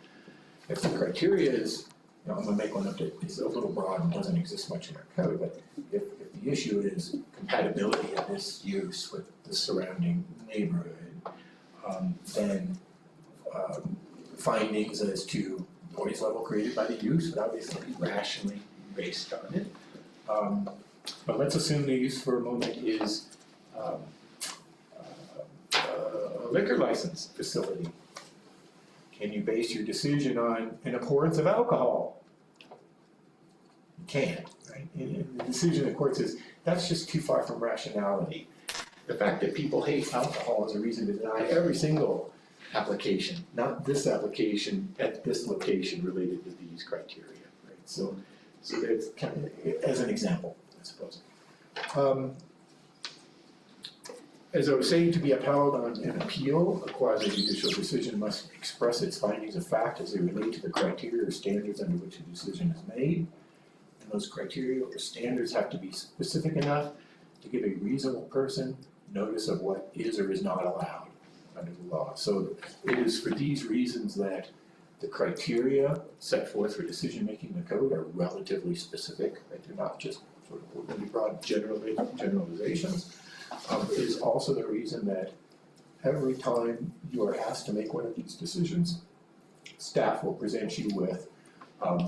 if the criteria is, I'm gonna make one up that is a little broad and doesn't exist much in our code, but if the issue is compatibility of this use with the surrounding neighborhood, then findings as to noise level created by the use would obviously be rationally based on it. But let's assume the use for a moment is a liquor license facility. Can you base your decision on an abhorrence of alcohol? You can't, right? And the decision of the court says that's just too far from rationality. The fact that people hate alcohol is a reason to deny every single application, not this application at this location related to these criteria, right? So that's kind of, as an example, I suppose. As I was saying, to be upheld on an appeal, a quasi-judicial decision must express its findings of fact as they relate to the criteria or standards under which the decision is made. And those criteria or standards have to be specific enough to give a reasonable person notice of what is or is not allowed under the law. So it is for these reasons that the criteria set forth for decision-making in the code are relatively specific, right? They're not just sort of overly broad generalizations. Is also the reason that every time you are asked to make one of these decisions, staff will present you with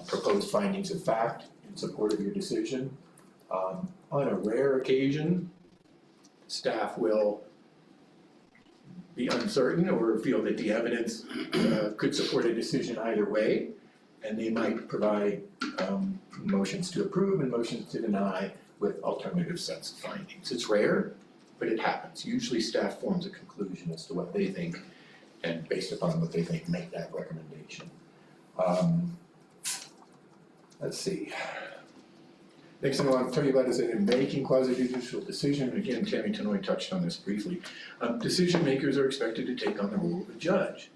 proposed findings of fact in support of your decision. On a rare occasion, staff will be uncertain or feel that the evidence could support a decision either way, and they might provide motions to approve and motions to deny with alternative sets of findings. It's rare, but it happens. Usually staff forms a conclusion as to what they think and based upon what they think, make that recommendation. Let's see. Next thing I want to tell you about is that in making quasi-judicial decision, and again, Tammy Tenoy touched on this briefly, decision makers are expected to take on the role of a judge.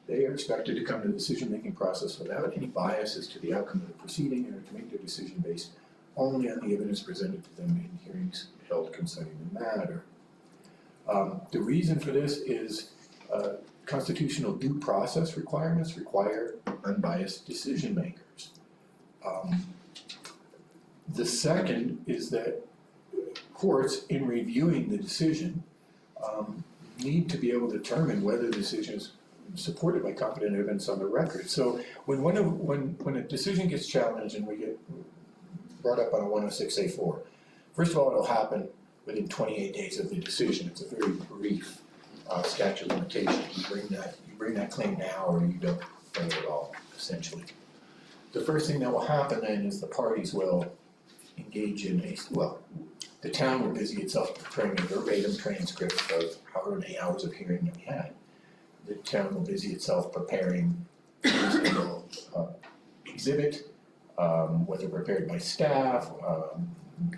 They are expected to come to the decision-making process without any bias as to the outcome of the proceeding and to make their decision based only on the evidence presented to them in hearings held concerning the matter. The reason for this is constitutional due process requirements require unbiased decision makers. The second is that courts, in reviewing the decision, need to be able to determine whether the decision is supported by competent evidence on the record. So when a decision gets challenged and we get brought up on a 106A4, first of all, it'll happen within 28 days of the decision. It's a very brief statute of limitations. You bring that claim now or you don't bring it at all, essentially. The first thing that will happen then is the parties will engage in the town will busy itself preparing a verbatim transcript of however many hours of hearing that we had. The town will busy itself preparing a reasonable exhibit, whether prepared by staff,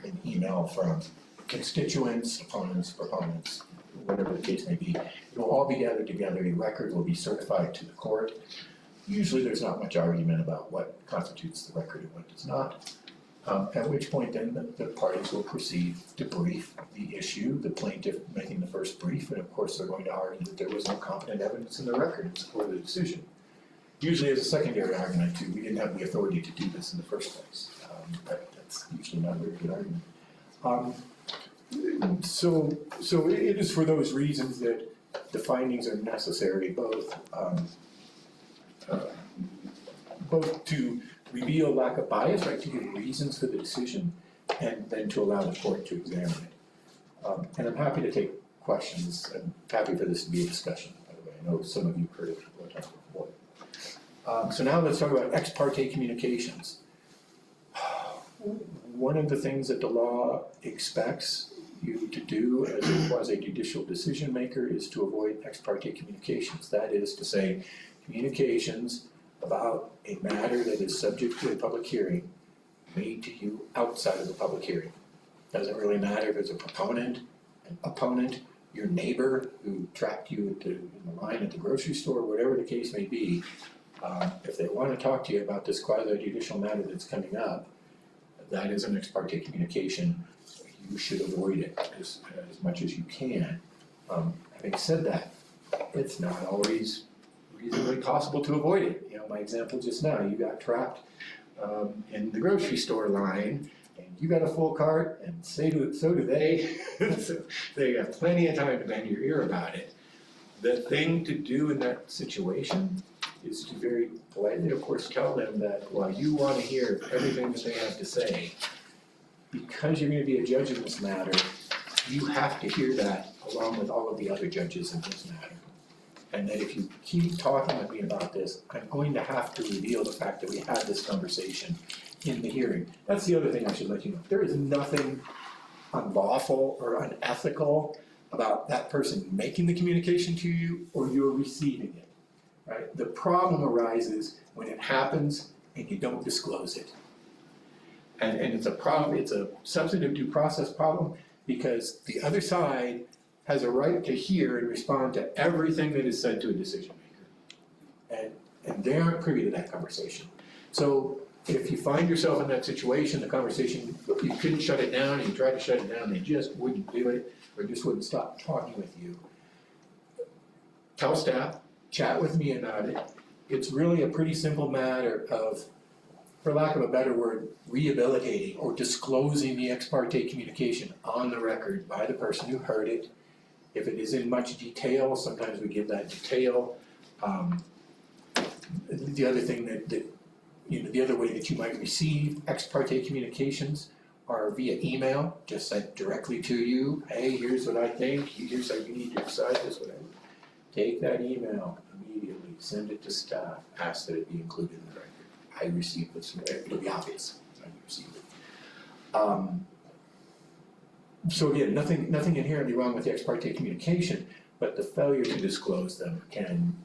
an email from constituents, opponents, proponents, whatever the case may be. It will all be gathered together, a record will be certified to the court. Usually there's not much argument about what constitutes the record and what does not. At which point then the parties will proceed to brief the issue, the plaintiff making the first brief, and of course they're going to argue that there was no competent evidence in the record in support of the decision. Usually as a secondary argument too, we didn't have the authority to do this in the first place. That's usually not a very good argument. So it is for those reasons that the findings are necessary, both to reveal lack of bias, right, to give reasons for the decision, and then to allow the court to examine it. And I'm happy to take questions. I'm happy for this to be a discussion, by the way. I know some of you heard it before. So now let's talk about ex parte communications. One of the things that the law expects you to do as a quasi-judicial decision maker is to avoid ex parte communications. That is to say, communications about a matter that is subject to a public hearing made to you outside of the public hearing. Doesn't really matter if it's a proponent, an opponent, your neighbor who tracked you in the line at the grocery store, whatever the case may be. If they want to talk to you about this quasi-judicial matter that's coming up, that is an ex parte communication. You should avoid it as much as you can. Having said that, it's not always reasonably possible to avoid it. You know, my example just now, you got trapped in the grocery store line, and you got a full cart, and so do they. So they got plenty of time to bend your ear about it. The thing to do in that situation is to very politely, of course, tell them that while you want to hear everything that they have to say, because you're going to be a judge in this matter, you have to hear that along with all of the other judges in this matter. And that if you keep talking with me about this, I'm going to have to reveal the fact that we had this conversation in the hearing. That's the other thing I should let you know. There is nothing unlawful or unethical about that person making the communication to you or you're receiving it, right? The problem arises when it happens and you don't disclose it. And it's a problem, it's a substantive due process problem because the other side has a right to hear and respond to everything that is said to a decision maker. And they aren't privy to that conversation. So if you find yourself in that situation, the conversation, you couldn't shut it down, and you tried to shut it down, they just wouldn't do it, or just wouldn't stop talking with you. Tell staff, chat with me about it. It's really a pretty simple matter of, for lack of a better word, rehabilitating or disclosing the ex parte communication on the record by the person who heard it. If it is in much detail, sometimes we give that detail. The other thing the other way that you might receive ex parte communications are via email, just sent directly to you. Hey, here's what I think, here's how you need to decide this, whatever. Take that email immediately, send it to staff, ask that it be included in the record. I received this, it'll be obvious I received it. So again, nothing inherently wrong with the ex parte communication, but the failure to disclose them can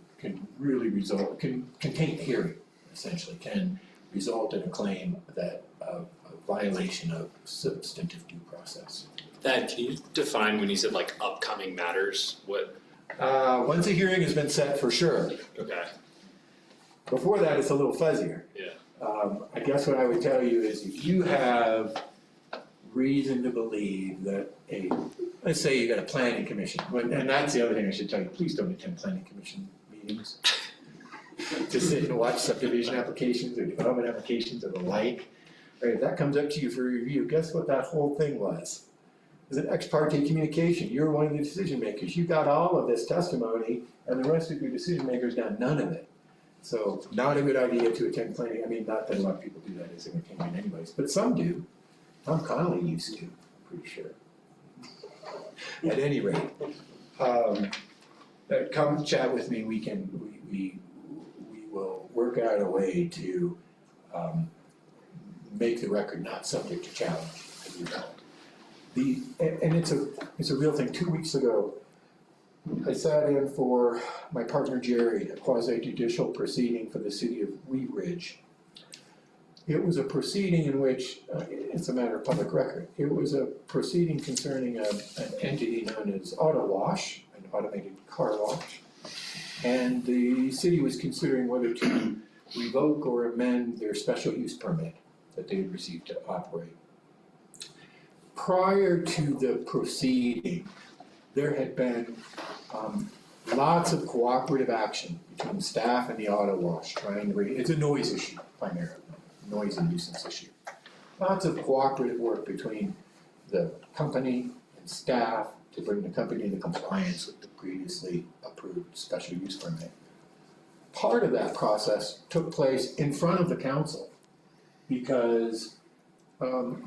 really result, can taint the hearing, essentially, can result in a claim that of a violation of substantive due process. Thad, can you define when you said like upcoming matters, what, Once a hearing has been set, for sure. okay, Before that, it's a little fuzzier. Yeah. I guess what I would tell you is if you have reason to believe that let's say you got a planning commission, and that's the other thing I should tell you, please don't attend planning commission meetings. To sit and watch subdivision applications or development applications or the like. Right, if that comes up to you for review, guess what that whole thing was? It was an ex parte communication. You're one of the decision makers. You got all of this testimony and the rest of your decision makers got none of it. So not a good idea to attend planning. I mean, not that a lot of people do that as entertainment anyways, but some do. Tom Connolly used to, I'm pretty sure. At any rate, come chat with me. We will work out a way to make the record not subject to challenge as a result. And it's a real thing. 2 weeks ago, I sat in for my partner Jerry, a quasi-judicial proceeding for the city of Wheat Ridge. It was a proceeding in which, it's a matter of public record, it was a proceeding concerning an entity known as Auto Wash, an automated car wash. And the city was considering whether to revoke or amend their special use permit that they had received to operate. Prior to the proceeding, there had been lots of cooperative action between staff and the auto wash trying to, it's a noise issue primarily, noise and nuisance issue. Lots of cooperative work between the company and staff to bring the company into compliance with the previously approved special use permit. Part of that process took place in front of the council because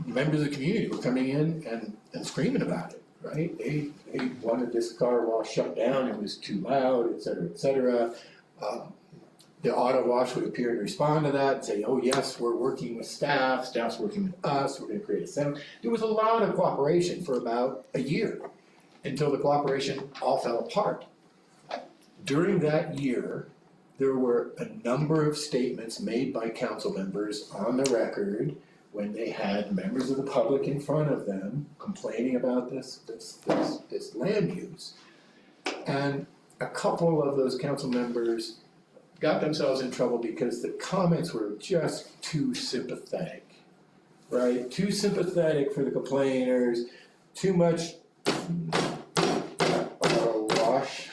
members of the community were coming in and screaming about it, right? They wanted this car wash shut down, it was too loud, et cetera, et cetera. The auto wash would appear and respond to that and say, oh yes, we're working with staff, staff's working with us, we're gonna create a center. There was a lot of cooperation for about a year until the cooperation all fell apart. During that year, there were a number of statements made by council members on the record when they had members of the public in front of them complaining about this land use. And a couple of those council members got themselves in trouble because the comments were just too sympathetic, right? Too sympathetic for the complainers, too much wash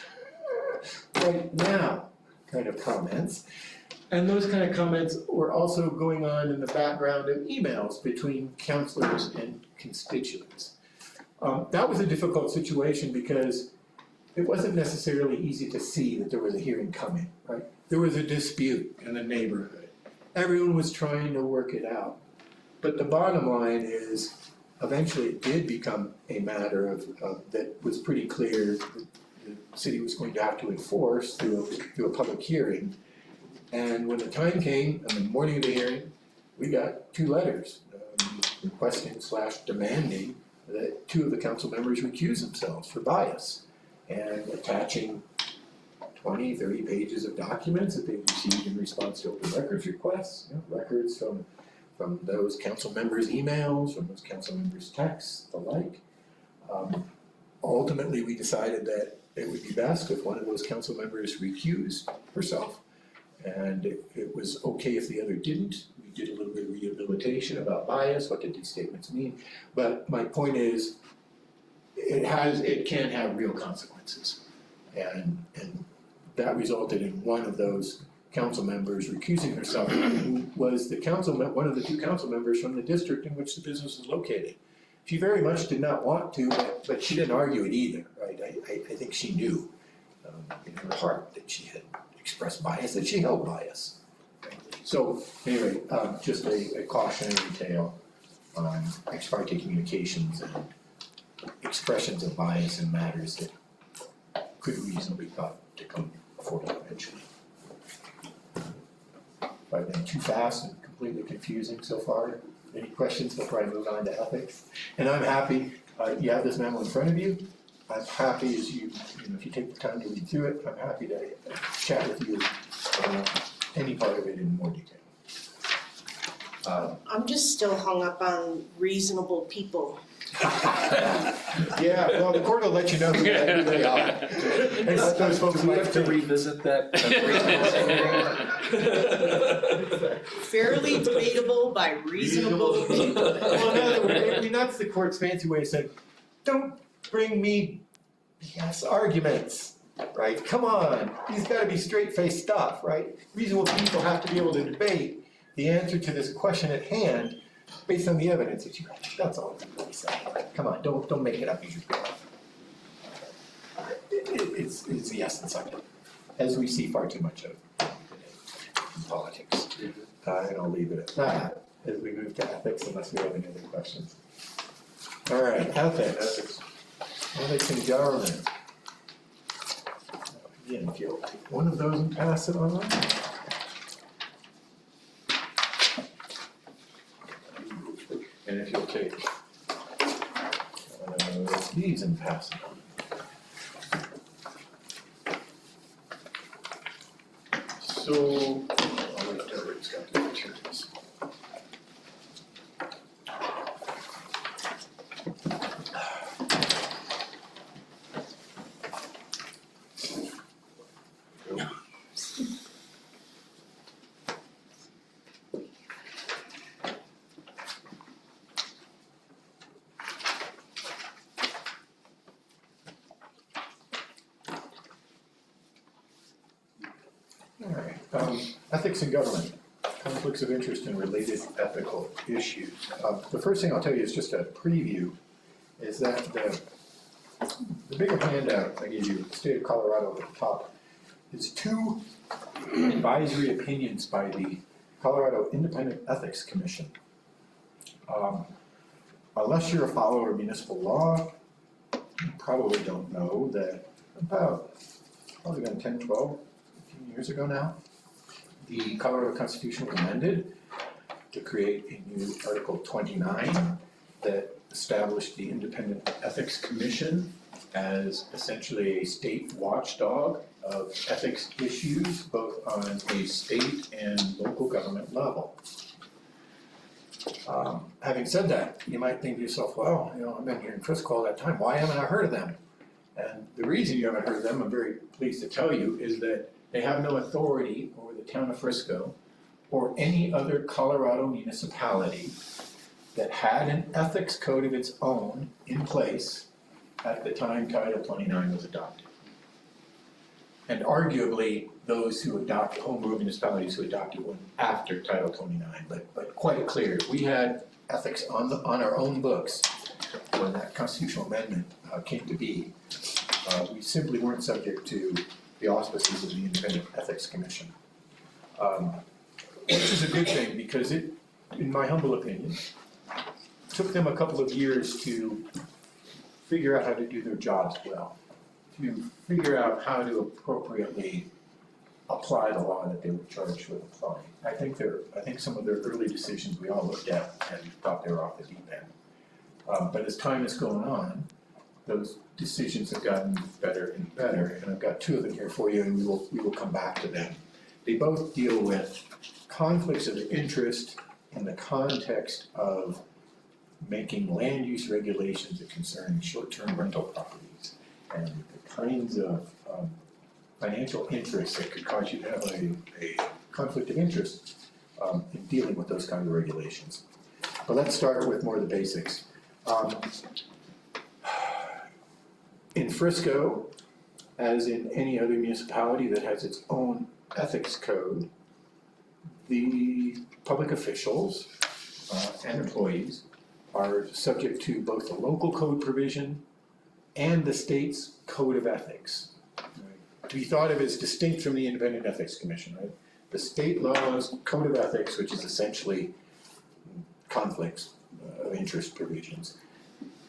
right now kind of comments. And those kind of comments were also going on in the background of emails between councilors and constituents. That was a difficult situation because it wasn't necessarily easy to see that there was a hearing coming, right? There was a dispute in the neighborhood. Everyone was trying to work it out. But the bottom line is, eventually it did become a matter of that was pretty clear that the city was going to have to enforce through a public hearing. And when the time came, on the morning of the hearing, we got 2 letters requesting / demanding that 2 of the council members recuse themselves for bias and attaching 20, 30 pages of documents that they received in response to open records requests, records from those council members' emails, from those council members' texts, the like. Ultimately, we decided that it would be best if one of those council members recused herself. And it was okay if the other didn't. We did a little bit of rehabilitation about bias, what did these statements mean? But my point is, it can have real consequences. And that resulted in one of those council members recusing herself, who was one of the 2 council members from the district in which the business is located. She very much did not want to, but she didn't argue it either, right? I think she knew in her heart that she had expressed bias, that she held bias. So anyway, just a cautionary tale on ex parte communications and expressions of bias in matters that could reasonably thought to come before you eventually. Have I been too fast and completely confusing so far? Any questions before I move on to ethics? And I'm happy, you have this memo in front of you. I'm happy as if you take the time to read through it, I'm happy to chat with you about any part of it in more detail. I'm just still hung up on reasonable people. Yeah, well, the court will let you know who they are. And what those folks Do we might have to think. revisit that? Fairly debatable by reasonable people. Well, in other words, I mean, that's the court's fancy way of saying, don't bring me BS arguments, right? Come on, these gotta be straight-faced stuff, right? Reasonable people have to be able to debate the answer to this question at hand based on the evidence that you have. That's all I'm really saying. Come on, don't make it up as you go. It's the essence of it, as we see far too much of today in politics. And I'll leave it at that as we move to ethics, unless we have any other questions. All right, ethics. Ethics in government. Again, if you'll take one of those and pass it on. And if you'll take these and pass it on. So, I'll let everybody's got the materials. Ethics in government, conflicts of interest and related ethical issues. The first thing I'll tell you is just a preview, is that the bigger handout I gave you, the state of Colorado at the top, is 2 advisory opinions by the Colorado Independent Ethics Commission. Unless you're a follower of municipal law, you probably don't know that about, probably been 10, 12, 15 years ago now, the Colorado Constitution was amended to create a new Article 29 that established the Independent Ethics Commission as essentially a state watchdog of ethics issues, both on a state and local government level. Having said that, you might think to yourself, well, I've been here in Frisco all that time, why haven't I heard of them? And the reason you haven't heard of them, I'm very pleased to tell you, is that they have no authority over the town of Frisco or any other Colorado municipality that had an ethics code of its own in place at the time Title 29 was adopted. And arguably, those who adopted, home rule municipalities who adopted one after Title 29, but quite clear. We had ethics on our own books when that constitutional amendment came to be. We simply weren't subject to the auspices of the Independent Ethics Commission. Which is a good thing, because it, in my humble opinion, took them a couple of years to figure out how to do their jobs well, to figure out how to appropriately apply the law that they were charged with applying. I think some of their early decisions we all looked at and thought they were off the deep end. But as time has gone on, those decisions have gotten better and better, and I've got 2 of them here for you, and we will come back to them. They both deal with conflicts of interest in the context of making land use regulations that concern short-term rental properties and the kinds of financial interests that could cause you to have a conflict of interest in dealing with those kinds of regulations. But let's start with more of the basics. In Frisco, as in any other municipality that has its own ethics code, the public officials and employees are subject to both the local code provision and the state's code of ethics. To be thought of as distinct from the Independent Ethics Commission, right? The state law's code of ethics, which is essentially conflicts of interest provisions,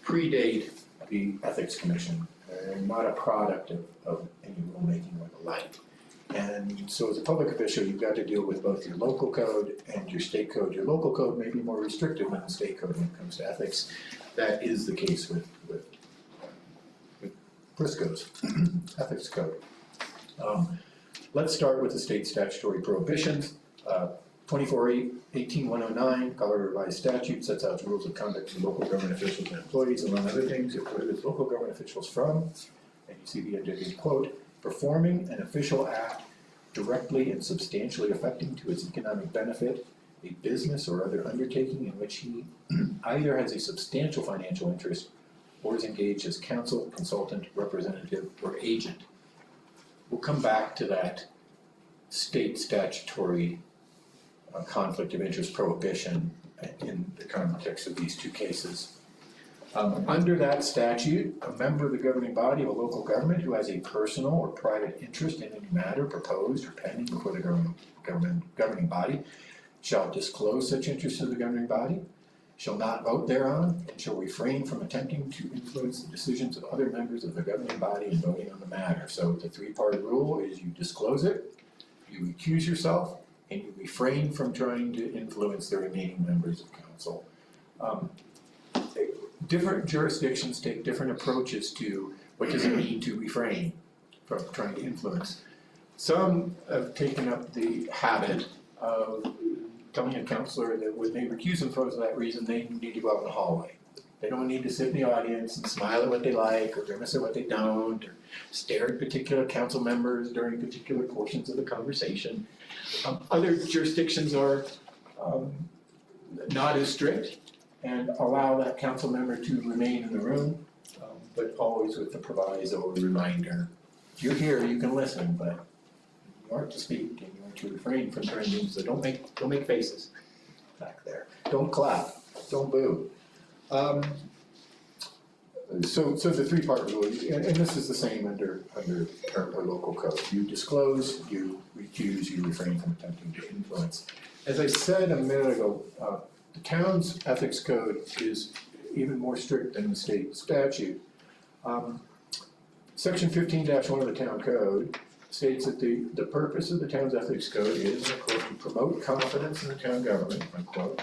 predate the Ethics Commission. They're not a product of any rulemaking or the like. And so as a public official, you've got to deal with both your local code and your state code. Your local code may be more restrictive than the state code when it comes to ethics. That is the case with Prisco's ethics code. Let's start with the state statutory prohibitions. 24-18-109, Colorado Revised Statute sets out rules of conduct for local government officials and employees, among other things. It prohibits local government officials from, and you see the indicated quote, performing an official act directly and substantially affecting to its economic benefit a business or other undertaking in which he either has a substantial financial interest or is engaged as counsel, consultant, representative, or agent. We'll come back to that state statutory conflict of interest prohibition in the context of these two cases. Under that statute, a member of the governing body of a local government who has a personal or private interest in any matter proposed or pending before the governing body shall disclose such interest to the governing body, shall not vote thereon, and shall refrain from attempting to influence the decisions of other members of the governing body in voting on the matter. So the three-part rule is you disclose it, you recuse yourself, and you refrain from trying to influence the remaining members of council. Different jurisdictions take different approaches to what does it mean to refrain from trying to influence. Some have taken up the habit of telling a counselor that when they recuse themselves for that reason, they need to go out in the hallway. They don't need to sit in the audience and smile at what they like or grimace at what they don't or stare at particular council members during particular portions of the conversation. Other jurisdictions are not as strict and allow that council member to remain in the room, but always with the proviso or reminder, you're here, you can listen, but you aren't to speak and you are to refrain from trying to, so don't make faces back there. Don't clap, don't boo. So the three-part rule, and this is the same under our local code. You disclose, you recuse, you refrain from attempting to influence. As I said a minute ago, the town's ethics code is even more strict than the state statute. Section 15-1 of the town code states that the purpose of the town's ethics code is, quote, to promote confidence in the town government, unquote.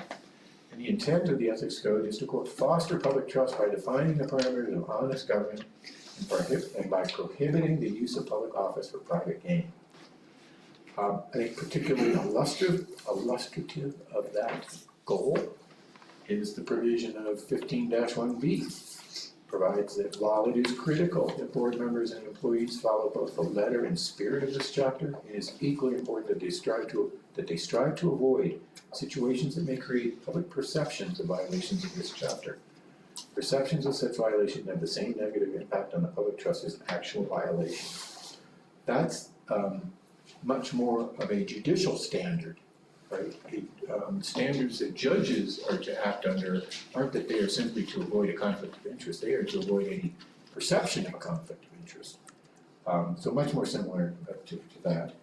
And the intent of the ethics code is to, quote, foster public trust by defining the parameters of honest government and by prohibiting the use of public office for private gain. I think particularly illustrative of that goal is the provision of 15-1B. Provides that while it is critical that board members and employees follow both the letter and spirit of this chapter, it is equally important that they strive to avoid situations that may create public perceptions of violations of this chapter. Perceptions of such violation have the same negative impact on the public trust as actual violations. That's much more of a judicial standard, right? Standards that judges are to act under aren't that they are simply to avoid a conflict of interest, they are to avoid any perception of a conflict of interest. So much more similar to that.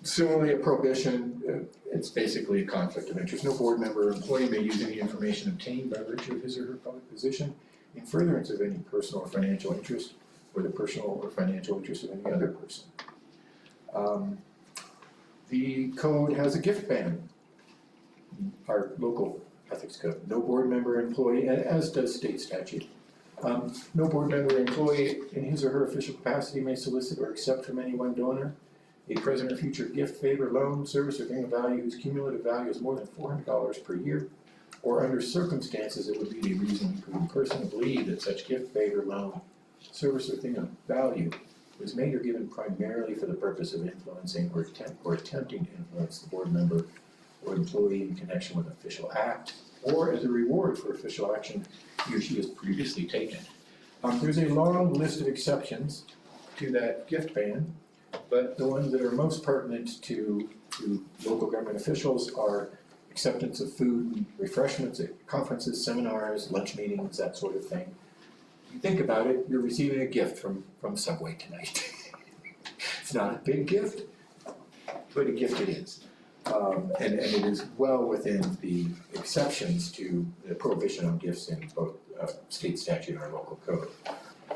Similarly, a prohibition, it's basically a conflict of interest. No board member or employee may use any information obtained by virtue of his or her public position in furtherance of any personal or financial interest or the personal or financial interest of any other person. The code has a gift ban, our local ethics code. No board member or employee, as does state statute. No board member or employee in his or her official capacity may solicit or accept from any one donor a present or future gift, favor, loan, service, or thing of value whose cumulative value is more than $400 per year, or under circumstances it would be a reasonably prudent person to believe that such gift, favor, loan, service, or thing of value was made or given primarily for the purpose of influencing or attempting to influence the board member or employee in connection with an official act, or as a reward for official action he or she has previously taken. There's a long list of exceptions to that gift ban, but the ones that are most pertinent to local government officials are acceptance of food and refreshments at conferences, seminars, lunch meetings, that sort of thing. You think about it, you're receiving a gift from Subway tonight. It's not a big gift, but a gift it is. And it is well within the exceptions to the prohibition on gifts in both state statute and our local code.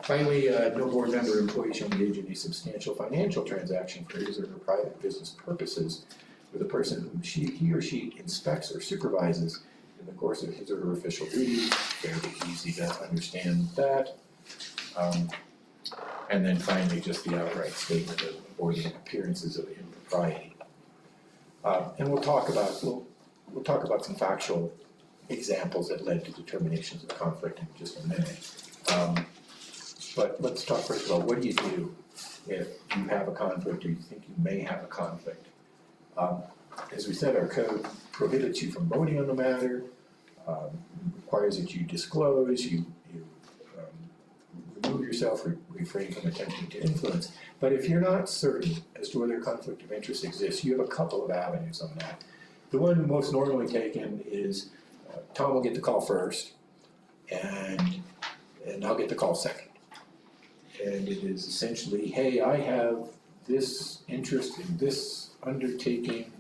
Finally, no board member or employee shall engage in a substantial financial transaction for his or her private business purposes with a person whom he or she inspects or supervises in the course of his or her official duties. Fairly easy to understand that. And then finally, just the outright statement of avoiding appearances of impropriety. And we'll talk about some factual examples that led to determinations of conflict in just a minute. But let's talk first of all, what do you do if you have a conflict or you think you may have a conflict? As we said, our code prohibits you from voting on the matter, requires that you disclose, you remove yourself, refrain from attempting to influence. But if you're not certain as to whether a conflict of interest exists, you have a couple of avenues on that. The one most normally taken is Tom will get the call first, and I'll get the call second. And it is essentially, hey, I have this interest in this undertaking.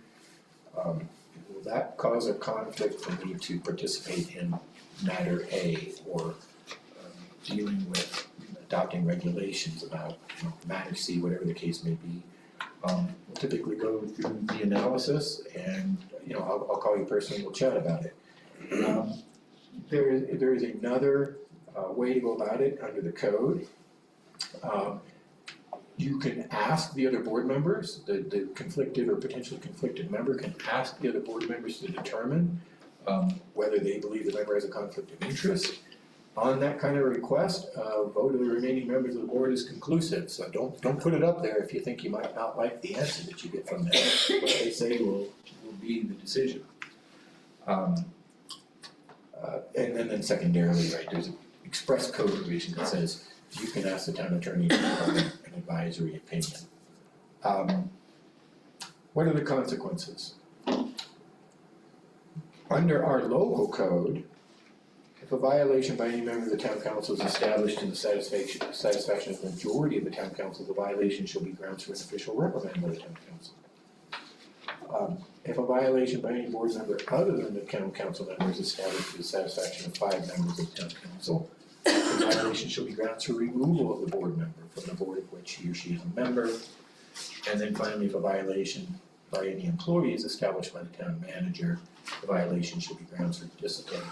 Will that cause a conflict for me to participate in matter A, or dealing with adopting regulations about matter C, whatever the case may be? We'll typically go through the analysis, and I'll call you personally, we'll chat about it. There is another way to go about it under the code. You can ask the other board members, the conflicted or potentially conflicted member can ask the other board members to determine whether they believe the member has a conflict of interest. On that kind of request, a vote of the remaining members of the board is conclusive, so don't put it up there if you think you might not like the answer that you get from them. What they say will be the decision. And then secondarily, right, there's an express code provision that says you can ask the town attorney to provide an advisory opinion. What are the consequences? Under our local code, if a violation by any member of the town council is established to the satisfaction of the majority of the town council, the violation shall be grounds for an official reprimand by the town council. If a violation by any board member other than the town council member is established to the satisfaction of 5 members of the town council, the violation shall be grounds for removal of the board member from the board of which he or she is a member. And then finally, if a violation by any employee is established by the town manager, the violation shall be grounds for discipline,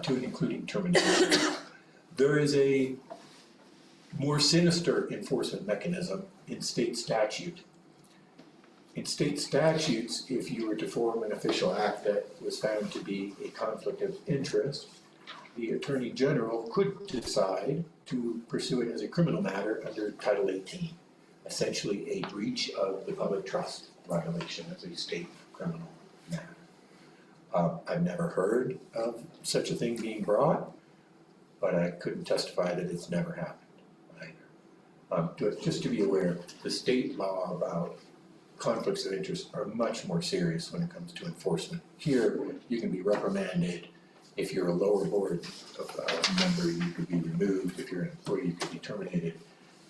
to and including termination. There is a more sinister enforcement mechanism in state statute. In state statutes, if you were to form an official act that was found to be a conflict of interest, the Attorney General could decide to pursue it as a criminal matter under Title 18, essentially a breach of the public trust violation as a state criminal matter. I've never heard of such a thing being brought, but I couldn't testify that it's never happened either. Just to be aware, the state law about conflicts of interest are much more serious when it comes to enforcement. Here, you can be reprimanded. If you're a lower board member, you could be removed. If you're an employee, you could be terminated.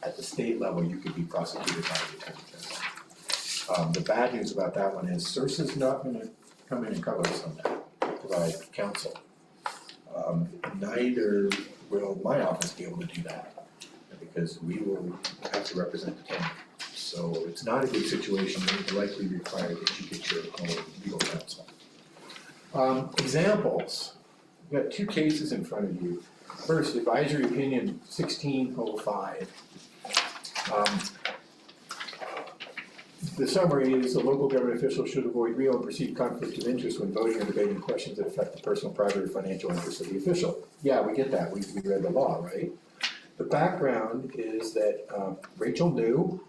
At the state level, you could be prosecuted by the attorney general. The bad news about that one is CERSA's not going to come in and cover us on that, provide counsel. Neither will my office be able to do that, because we will have to represent the town. So it's not a good situation, and it likely require that you get your own legal counsel. Examples. We've got 2 cases in front of you. First, advisory opinion 1605. The summary is the local government official should avoid real and perceived conflict of interest when voting or debating questions that affect the personal, private, or financial interests of the official. Yeah, we get that. We read the law, right? The background is that Rachel New,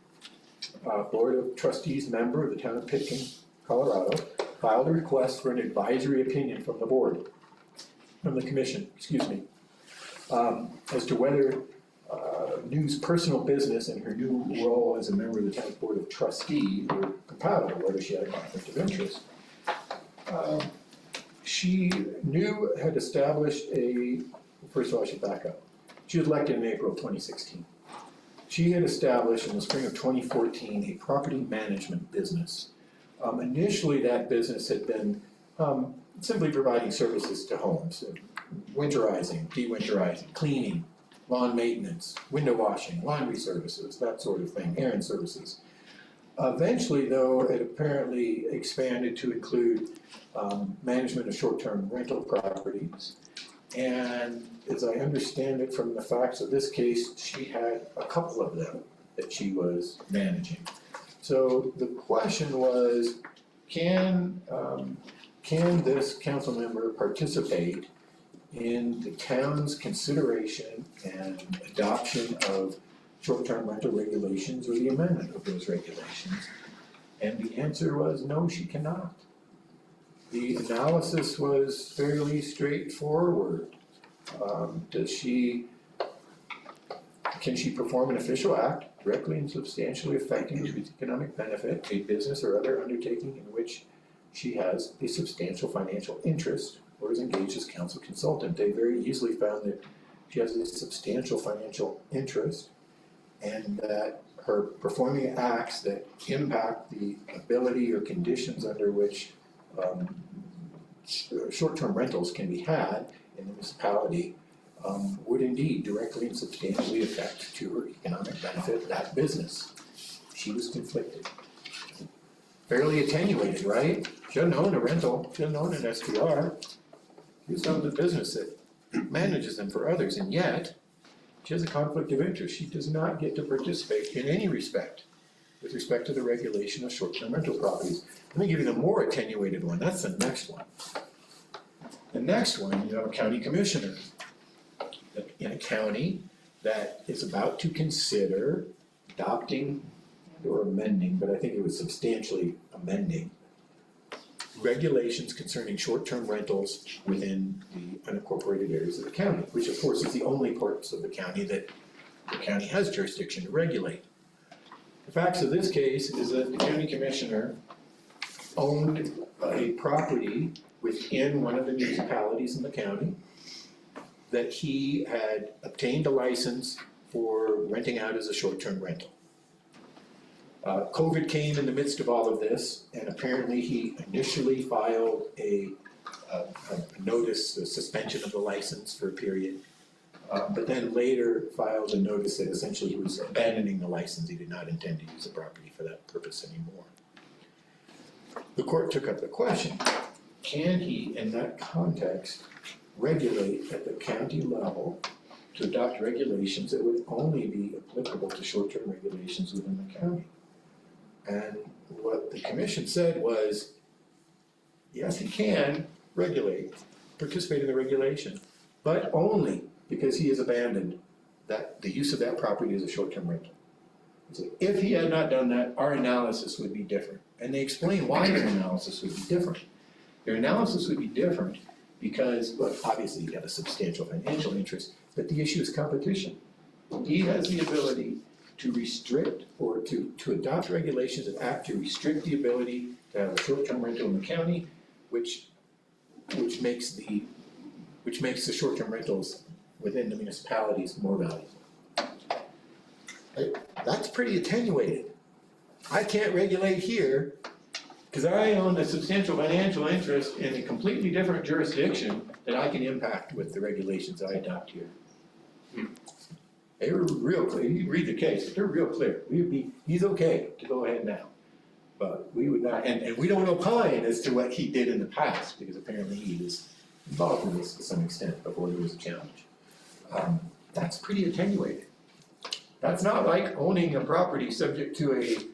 Board of Trustees member of the town of Pitkin, Colorado, filed a request for an advisory opinion from the board, from the commission, as to whether New's personal business and her new role as a member of the town's Board of Trustees were compatible, whether she had a conflict of interest. New had established first of all I should back up. She was elected in April of 2016. She had established in the spring of 2014 a property management business. Initially that business had been simply providing services to homes, winterizing, de-winterizing, cleaning, lawn maintenance, window washing, laundry services, that sort of thing, errand services. Eventually, though, it apparently expanded to include management of short-term rental properties And as I understand it from the facts of this case, she had a couple of them that she was managing. So the question was, can this council member participate in the town's consideration and adoption of short-term rental regulations or the amendment of those regulations? And the answer was no, she cannot. The analysis was fairly straightforward. Can she perform an official act directly and substantially affecting with economic benefit a business or other undertaking in which she has a substantial financial interest or is engaged as council consultant? They very easily found that she has a substantial financial interest and that her performing acts that impact the ability or conditions under which short-term rentals can be had in the municipality would indeed directly and substantially affect to her economic benefit that business. She was conflicted. Fairly attenuated, right? She doesn't own a rental, she doesn't own an STR. She just owns a business that manages them for others, and yet she has a conflict of interest. She does not get to participate in any respect with respect to the regulation of short-term rental properties. Let me give you the more attenuated one. That's the next one. The next one, you have a county commissioner in a county that is about to consider adopting or amending, but I think it was substantially amending regulations concerning short-term rentals within the unincorporated areas of the county, which of course is the only parts of the county that the county has jurisdiction to regulate. The facts of this case is that the county commissioner owned a property within one of the municipalities in the county that he had obtained a license for renting out as a short-term rental. COVID came in the midst of all of this, and apparently he initially filed a notice, a suspension of the license for a period, but then later filed a notice that essentially he was abandoning the license. He did not intend to use the property for that purpose anymore. The court took up the question, can he, in that context, regulate at the county level to adopt regulations that would only be applicable to short-term regulations within the county? And what the commission said was, yes, he can regulate, participate in the regulation, but only because he has abandoned the use of that property as a short-term rental. So if he had not done that, our analysis would be different. And they explain why their analysis would be different. Their analysis would be different because, well, obviously you have a substantial financial interest, but the issue is competition. He has the ability to restrict or to adopt regulations that act to restrict the ability to have a short-term rental in the county, which makes the short-term rentals within the municipalities more valuable. That's pretty attenuated. I can't regulate here because I own a substantial financial interest in a completely different jurisdiction that I can impact with the regulations I adopt here. They were real clear. You can read the case, they're real clear. He's okay to go ahead now. But we would not, and we don't opine as to what he did in the past, because apparently he was involved in this to some extent before there was a challenge. That's pretty attenuated. That's not like owning a property subject to an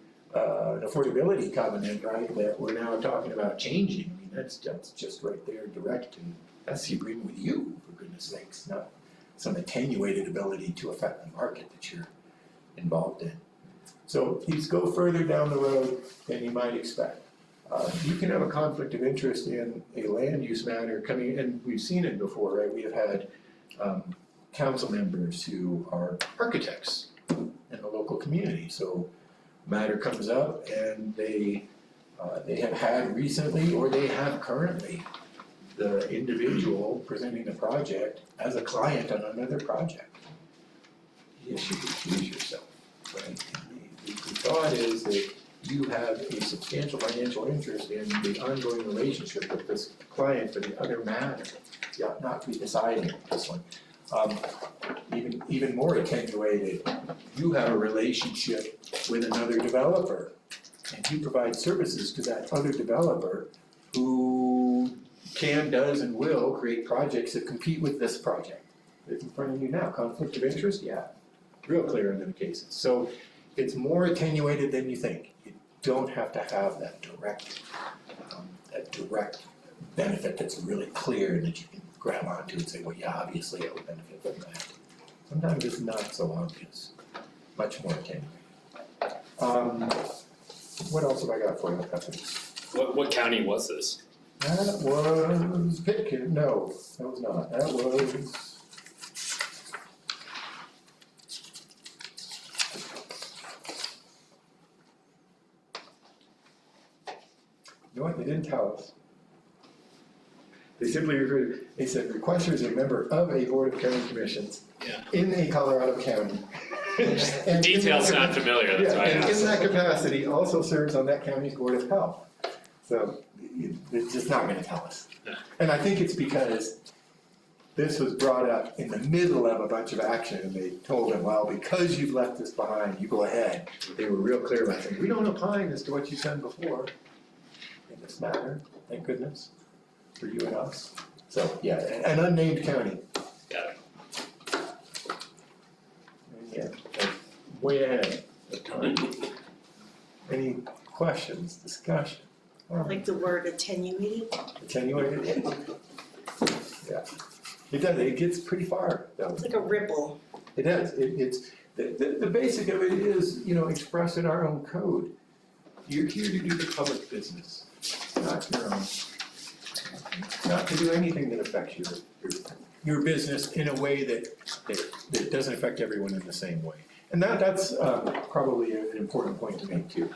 affordability covenant, right, that we're now talking about changing. I mean, that's just right there direct, and that's the agreement with you, for goodness sakes, not some attenuated ability to affect the market that you're involved in. So these go further down the road than you might expect. You can have a conflict of interest in a land use matter coming, and we've seen it before, right? We have had council members who are architects in the local community. So matter comes up and they have had recently, or they have currently, the individual presenting the project as a client on another project. You should recuse yourself, right? The thought is that you have a substantial financial interest in the ongoing relationship with this client for the other matter. You ought not to be deciding this one. Even more attenuated, you have a relationship with another developer, and you provide services to that other developer who can, does, and will create projects that compete with this project. It's in front of you now, conflict of interest, yeah, real clear in the cases. So it's more attenuated than you think. You don't have to have that direct benefit that's really clear and that you can grab onto and say, well, yeah, obviously I would benefit from that. Sometimes it's not so obvious, much more attenuated. What else have I got for you, Bethany? What county was this? That was Pitkin, no, that was not, that was. You know what, they didn't tell us. They simply referred, they said requester is a member of a board of county commissions Yeah. in a Colorado county. And Details sound familiar, that's why I and in asked. that capacity also serves on that county's board of health. So it's just not gonna tell us. Yeah. And I think it's because this was brought up in the middle of a bunch of action and they told them, well, because you've left this behind, you go ahead. They were real clear about saying, we don't opine as to what you've done before in this matter, thank goodness, for you and us. So, yeah, an unnamed county. Got it. Yeah, way ahead of time. Any questions, discussion? I like the word attenuated. Attenuated? Yeah. It does, it gets pretty far, though. It's like a ripple. It does, it's, the basic of it is, expressed in our own code. You're here to do the public business, not your own. Not to do anything that affects your business in a way that doesn't affect everyone in the same way. And that's probably an important point to make too.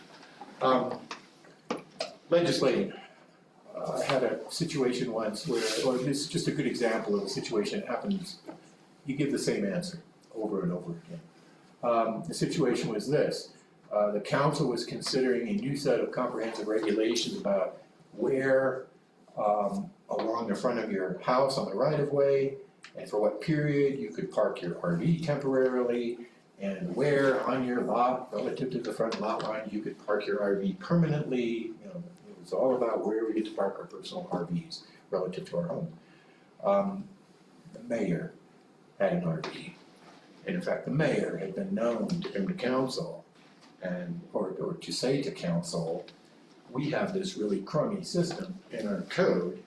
Legislating. I had a situation once where, or this is just a good example of a situation that happens, you give the same answer over and over again. The situation was this, the council was considering a new set of comprehensive regulations about where along the front of your house on the right of way, and for what period you could park your RV temporarily, and where on your lot, relative to the front lot line, you could park your RV permanently. It's all about where we get to park our personal RVs relative to our home. The mayor had an RV. And in fact, the mayor had been known to come to council or to say to council, we have this really crummy system in our code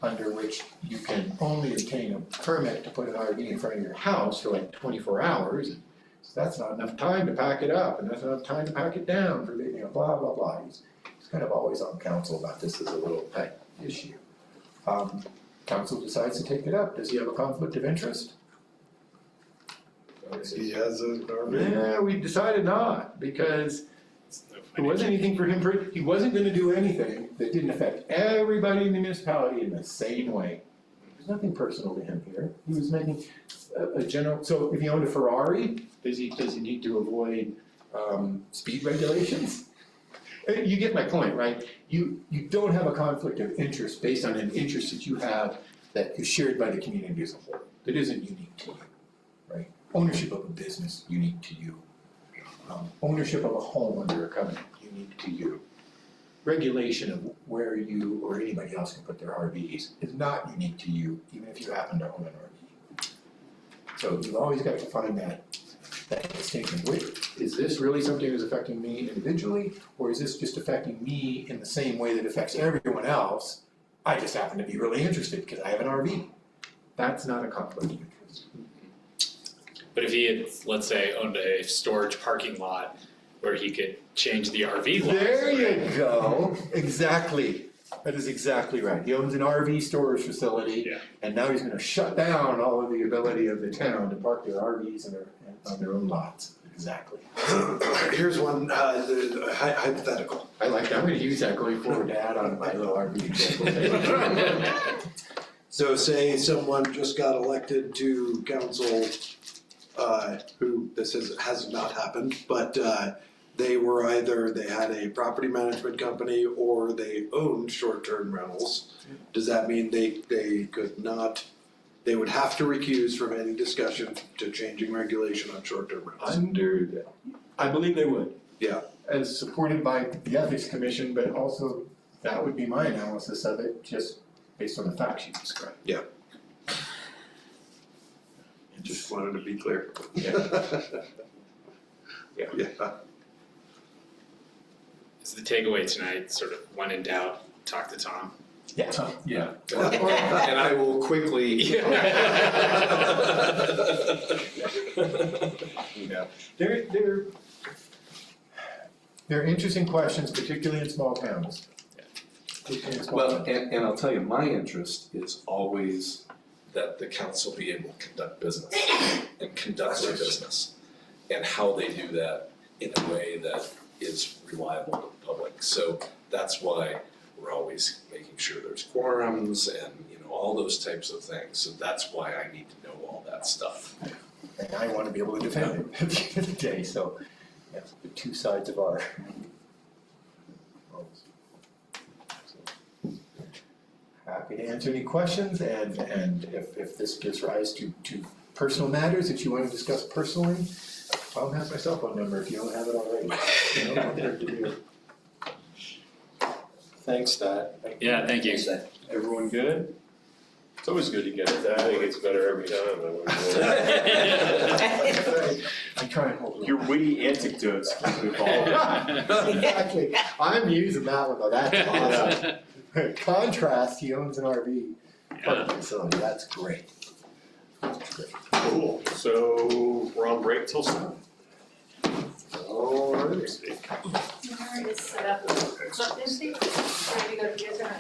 under which you can only obtain a permit to put an RV in front of your house for like 24 hours. So that's not enough time to pack it up, and that's not enough time to pack it down for, blah, blah, blah. He's kind of always on council about this as a little pet issue. Council decides to take it up. Does he have a conflict of interest? He has an RV. Yeah, we decided not, because there wasn't anything for him, he wasn't gonna do anything that didn't affect everybody in the municipality in the same way. There's nothing personal to him here. He was making a general, so if he owned a Ferrari, does he need to avoid speed regulations? You get my point, right? You don't have a conflict of interest based on an interest that you have that is shared by the community as a whole, that isn't unique to you, right? Ownership of a business, unique to you. Ownership of a home under a covenant, unique to you. Regulation of where you or anybody else can put their RVs is not unique to you, even if you happen to own an RV. So you've always got to find that distinction. Is this really something that's affecting me individually, or is this just affecting me in the same way that affects everyone else? I just happen to be really interested because I have an RV. That's not a conflict of interest. But if he had, let's say, owned a storage parking lot where he could change the RV lot. There you go, exactly. That is exactly right. He owns an RV storage facility, Yeah. and now he's gonna shut down all of the ability of the town to park their RVs on their own lots. Exactly. Here's one, hypothetical. I like that. I'm gonna use that going forward to add on my little RV example. So say someone just got elected to council, who, this has not happened, but they had a property management company or they owned short-term rentals. Does that mean they could not, they would have to recuse from any discussion to changing regulation on short-term rentals? I believe they would. Yeah. As supported by the Ethics Commission, but also that would be my analysis of it, just based on the facts you described. Just wanted to be clear. Yeah. Yeah. Is the takeaway tonight sort of when in doubt, talk to Tom? Yeah. Yeah. And I will quickly. Yeah. They're interesting questions, particularly in small towns. Particularly in small Well, towns. and I'll tell you, my interest is always that the council be able to conduct business and conduct their business. And how they do that in a way that is reliable to the public. So that's why we're always making sure there's quorums and, all those types of things. So that's why I need to know all that stuff. And I want to be able to defend it at the end of the day, so that's the two sides of our. Happy to answer any questions, and if this gives rise to personal matters that you want to discuss personally, Tom has my cell phone number if you don't have it already. I'm here to do it. Thanks, Dad. Yeah, thank you. Everyone good? It's always good to get it. I think it's better every time. I try and hold it. Your witty anecdotes keep evolving. Exactly, I'm using that one though, that's awesome. Contrast, he owns an RV parking facility, that's great. That's great. Cool, so we're on break till 7. Alright. Dinner is set up. Not this week, ready to go to dinner.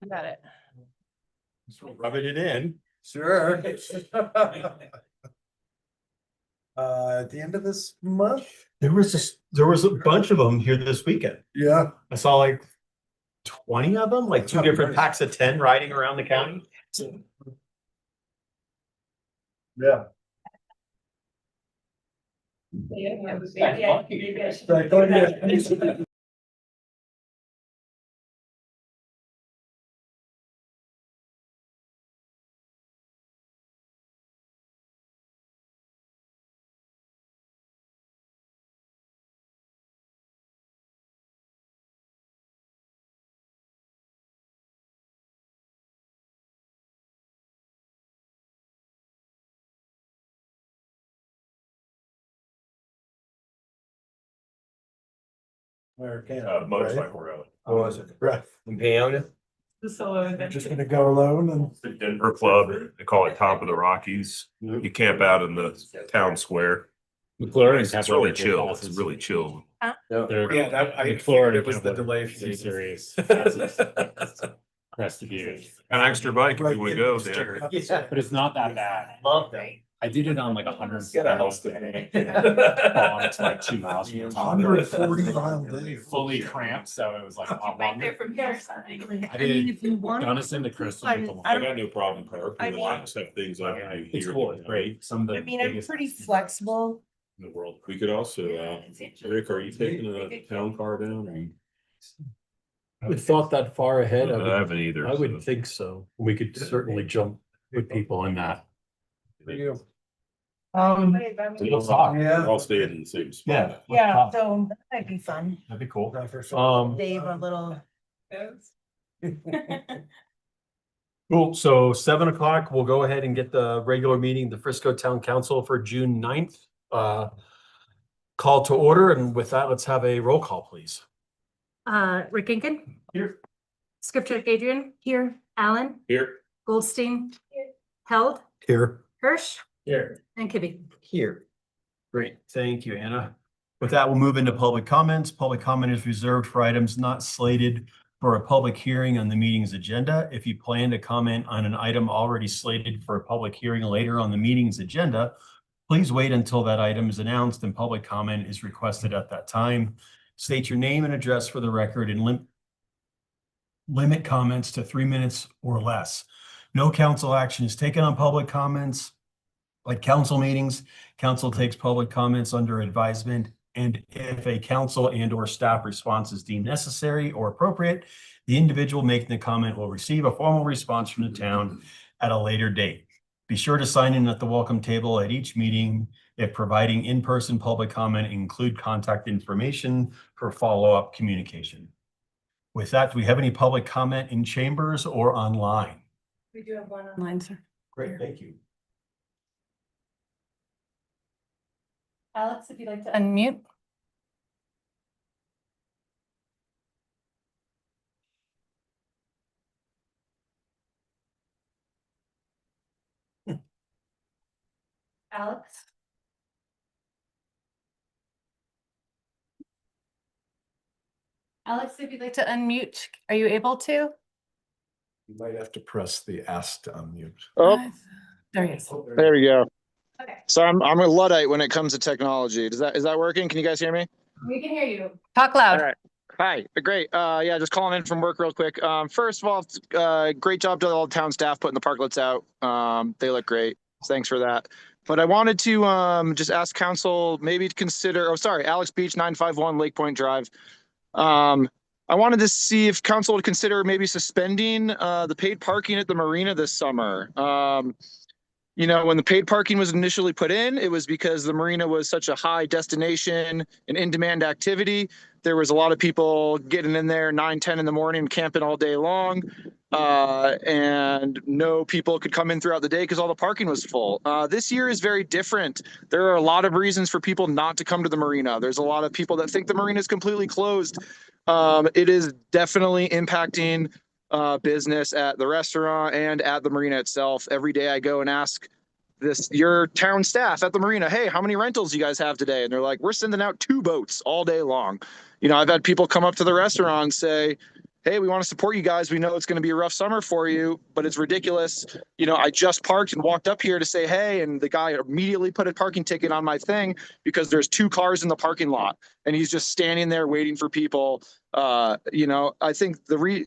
Got it. Rubbing it in. Sure. At the end of this month? There was a bunch of them here this weekend. Yeah. I saw like 20 of them, like 2 different packs of 10 riding around the county. Yeah. Where can? Motorcycle road. Oh, was it? Right. In Peonia. Just gonna go alone and. The Denver Club, they call it Top of the Rockies. You camp out in the town square. McLaurin's It's really chill. It's really chill. Yeah, that, I. Florida It was the delay. series. Crest View. An extra bike if you would go there. But it's not that bad. Love that. I did it on like 100 Get out. miles today. It's like 2 miles from the top. 140 mile day. Fully cramped, so it was like a lot longer. from here. I did if you want. Gunnison to Crystal. with the I got no problem parking. I mean- I just have things I do It's here. cool, it's great. Some of the I mean, I'm biggest pretty flexible. in the world. We could also, Rick, are you taking a town car down? I would thought that far ahead. I haven't either. I would think so. We could certainly jump with people in that. We'll talk. Yeah. All staying in the same spot. Yeah, so that might be fun. That'd be cool. Dave a little. Cool. So 7 o'clock, we'll go ahead and get the regular meeting, the Frisco Town Council for June 9th. Call to order. And with that, let's have a roll call, please. Rick Inkin. Here. Skipjack Adrian. Here. Allen. Here. Goldstein. Held. Here. Hirsch. Here. And Kibbe. Here. Great. Thank you, Anna. With that, we'll move into public comments. Public comment is reserved for items not slated for a public hearing on the meeting's agenda. If you plan to comment on an item already slated for a public hearing later on the meeting's agenda, please wait until that item is announced and public comment is requested at that time. State your name and address for the record and limit comments to 3 minutes or less. No council action is taken on public comments. Like council meetings, council takes public comments under advisement, and if a council and or staff response is deemed necessary or appropriate, the individual making the comment will receive a formal response from the town at a later date. Be sure to sign in at the welcome table at each meeting. If providing in-person public comment, include contact information for follow-up communication. With that, do we have any public comment in chambers or online? We do have one online, sir. Great, thank you. Alex, if you'd like to unmute. Alex? Alex, if you'd like to unmute, are you able to? You might have to press the ask to unmute. Oh, There he is. there we go. Okay, So I'm a Luddite when it comes to technology. Is that working? Can you guys hear me? we can hear you. Talk loud. All right. Hi, great. Yeah, just calling in from work real quick. First of all, great job to all the town staff putting the parklets out. They look great. Thanks for that. But I wanted to just ask council maybe to consider, Alex Beach, 951 Lake Point Drive. I wanted to see if council would consider maybe suspending the paid parking at the marina this summer. You know, when the paid parking was initially put in, it was because the marina was such a high destination and in-demand activity. There was a lot of people getting in there 9, 10 in the morning, camping all day long. And no people could come in throughout the day because all the parking was full. This year is very different. There are a lot of reasons for people not to come to the marina. There's a lot of people that think the marina is completely closed. It is definitely impacting business at the restaurant and at the marina itself. Every day I go and ask your town staff at the marina, hey, how many rentals you guys have today? And they're like, we're sending out 2 boats all day long. You know, I've had people come up to the restaurant and say, hey, we want to support you guys. We know it's going to be a rough summer for you, but it's ridiculous. You know, I just parked and walked up here to say, hey, and the guy immediately put a parking ticket on my thing because there's 2 cars in the parking lot and he's just standing there waiting for people. You know, I think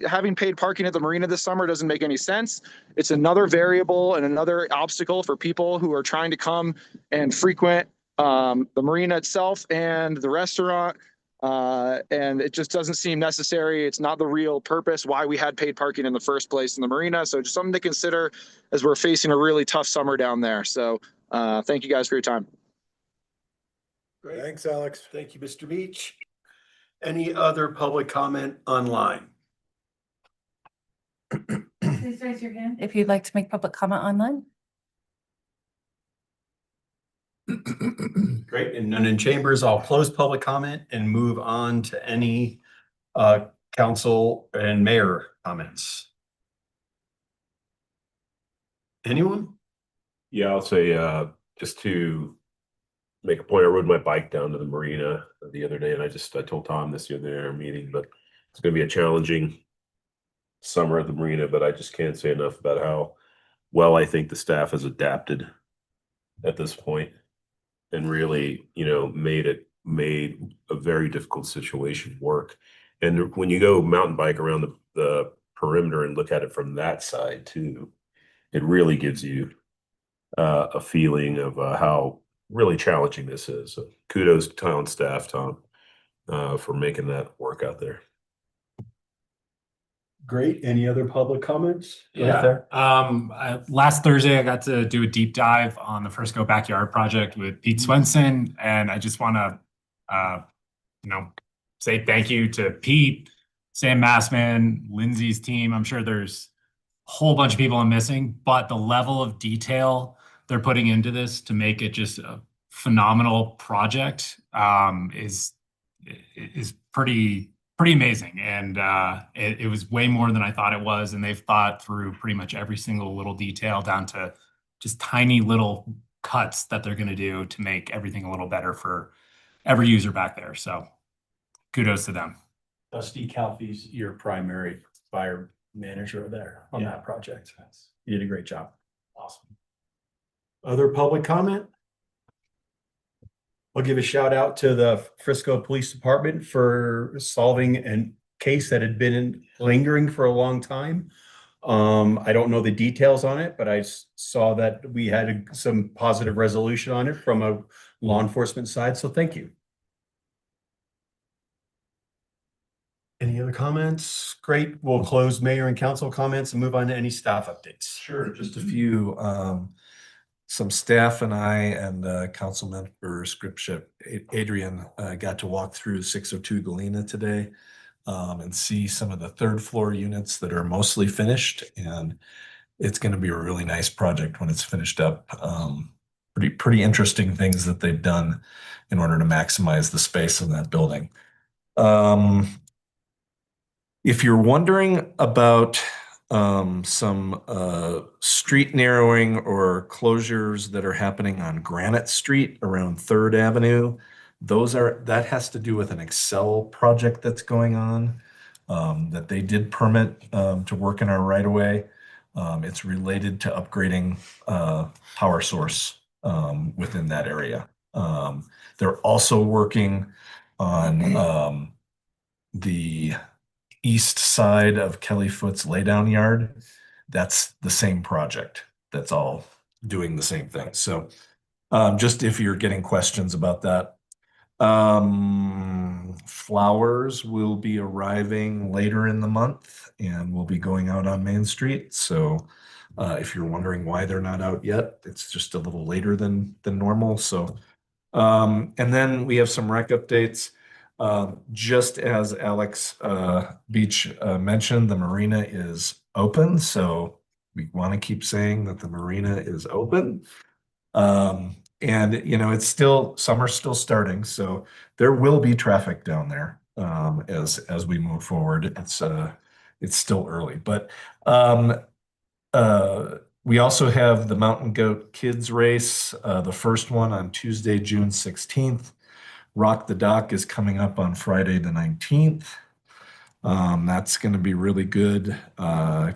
having paid parking at the marina this summer doesn't make any sense. It's another variable and another obstacle for people who are trying to come and frequent the marina itself and the restaurant. And it just doesn't seem necessary. It's not the real purpose why we had paid parking in the first place in the marina. So just something to consider as we're facing a really tough summer down there. So thank you guys for your time. Great. Thanks, Alex. Thank you, Mr. Beach. Any other public comment online? Please raise your hand if you'd like to make public comment online. Great, and none in chambers. I'll close public comment and move on to any council and mayor comments. Anyone? Yeah, I'll say, just to make a point, I rode my bike down to the marina the other day, and I told Tom this the other day in our meeting, but it's gonna be a challenging summer at the marina, but I just can't say enough about how well I think the staff has adapted at this point and really, you know, made a very difficult situation work. And when you go mountain bike around the perimeter and look at it from that side too, it really gives you a feeling of how really challenging this is. So kudos to town staff, Tom, for making that work out there. Great. Any other public comments? Yeah. Last Thursday, I got to do a deep dive on the Frisco Backyard Project with Pete Swenson, and I just want to, say thank you to Pete, Sam Massman, Lindsay's team. I'm sure there's a whole bunch of people I'm missing, but the level of detail they're putting into this to make it just a phenomenal project is pretty amazing. And it was way more than I thought it was. And they've thought through pretty much every single little detail down to just tiny little cuts that they're going to do to make everything a little better for every user back there. So kudos to them. Dusty Calfee's your primary fire manager there on that project. You did a great job. Awesome. Other public comment? I'll give a shout out to the Frisco Police Department for solving a case that had been lingering for a long time. I don't know the details on it, but I saw that we had some positive resolution on it from a law enforcement side, so thank you. Any other comments? Great. We'll close mayor and council comments and move on to any staff updates. Sure, just a few. Some staff and I and council member Scripship Adrian got to walk through 602 Galena today and see some of the 3rd floor units that are mostly finished, and it's going to be a really nice project when it's finished up. Pretty interesting things that they've done in order to maximize the space in that building. If you're wondering about some street narrowing or closures that are happening on Granite Street around 3rd Avenue, that has to do with an Excel project that's going on that they did permit to work in our right of way. It's related to upgrading power source within that area. They're also working on the east side of Kelly Foot's laydown yard. That's the same project. That's all doing the same thing. So just if you're getting questions about that. Flowers will be arriving later in the month and will be going out on Main Street. So if you're wondering why they're not out yet, it's just a little later than normal. So and then we have some rec updates. Just as Alex Beach mentioned, the marina is open, so we want to keep saying that the marina is open. And it's still summer's still starting, so there will be traffic down there as we move forward. It's still early, but we also have the Mountain Goat Kids Race, the first one on Tuesday, June 16th. Rock the Dock is coming up on Friday the 19th. That's gonna be really good.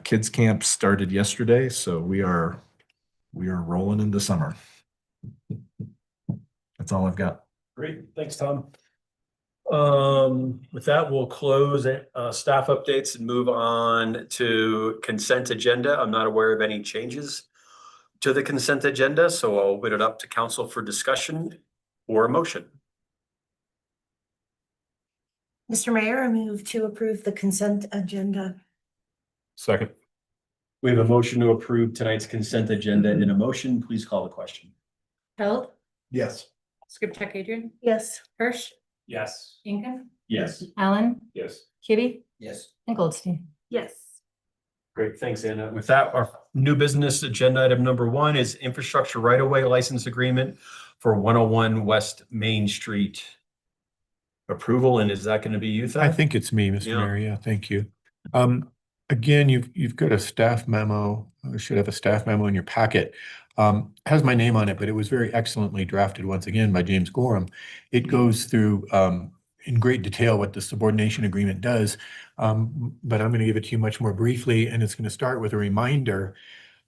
Kids camp started yesterday, so we are rolling into summer. That's all I've got. Great, thanks, Tom. With that, we'll close staff updates and move on to consent agenda. I'm not aware of any changes to the consent agenda, so I'll open it up to council for discussion or a motion. Mr. Mayor, I move to approve the consent agenda. Second. We have a motion to approve tonight's consent agenda in a motion. Please call the question. Held, Yes. Skipcheck Adrian, Yes. Hirsch, Yes. Incan, Yes. Allen, Yes. Kitty, Yes. and Goldstein. Yes. Great, thanks, Anna. With that, our new business agenda item number 1 is infrastructure right-of-way license agreement for 101 West Main Street. Approval, and is that going to be you, Thad? I think it's me, Mr. Yeah. Mayor. Yeah, thank you. Again, you've got a staff memo, or should have a staff memo in your packet. Has my name on it, but it was very excellently drafted once again by James Gorham. It goes through in great detail what the subordination agreement does. But I'm going to give it to you much more briefly, and it's going to start with a reminder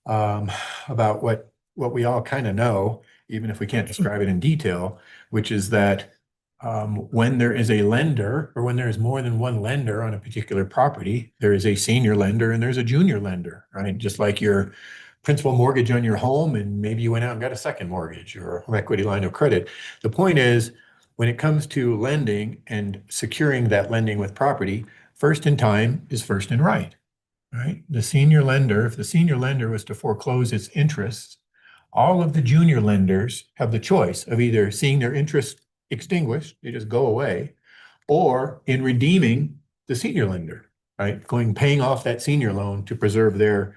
about what we all kind of know, even if we can't describe it in detail, which is that when there is a lender, or when there is more than one lender on a particular property, there is a senior lender and there's a junior lender, right? Just like your principal mortgage on your home, and maybe you went out and got a second mortgage or home equity line of credit. The point is, when it comes to lending and securing that lending with property, first in time is first in right, right? The senior lender, if the senior lender was to foreclose its interests, all of the junior lenders have the choice of either seeing their interest extinguished, they just go away, or in redeeming the senior lender, right? Paying off that senior loan to preserve their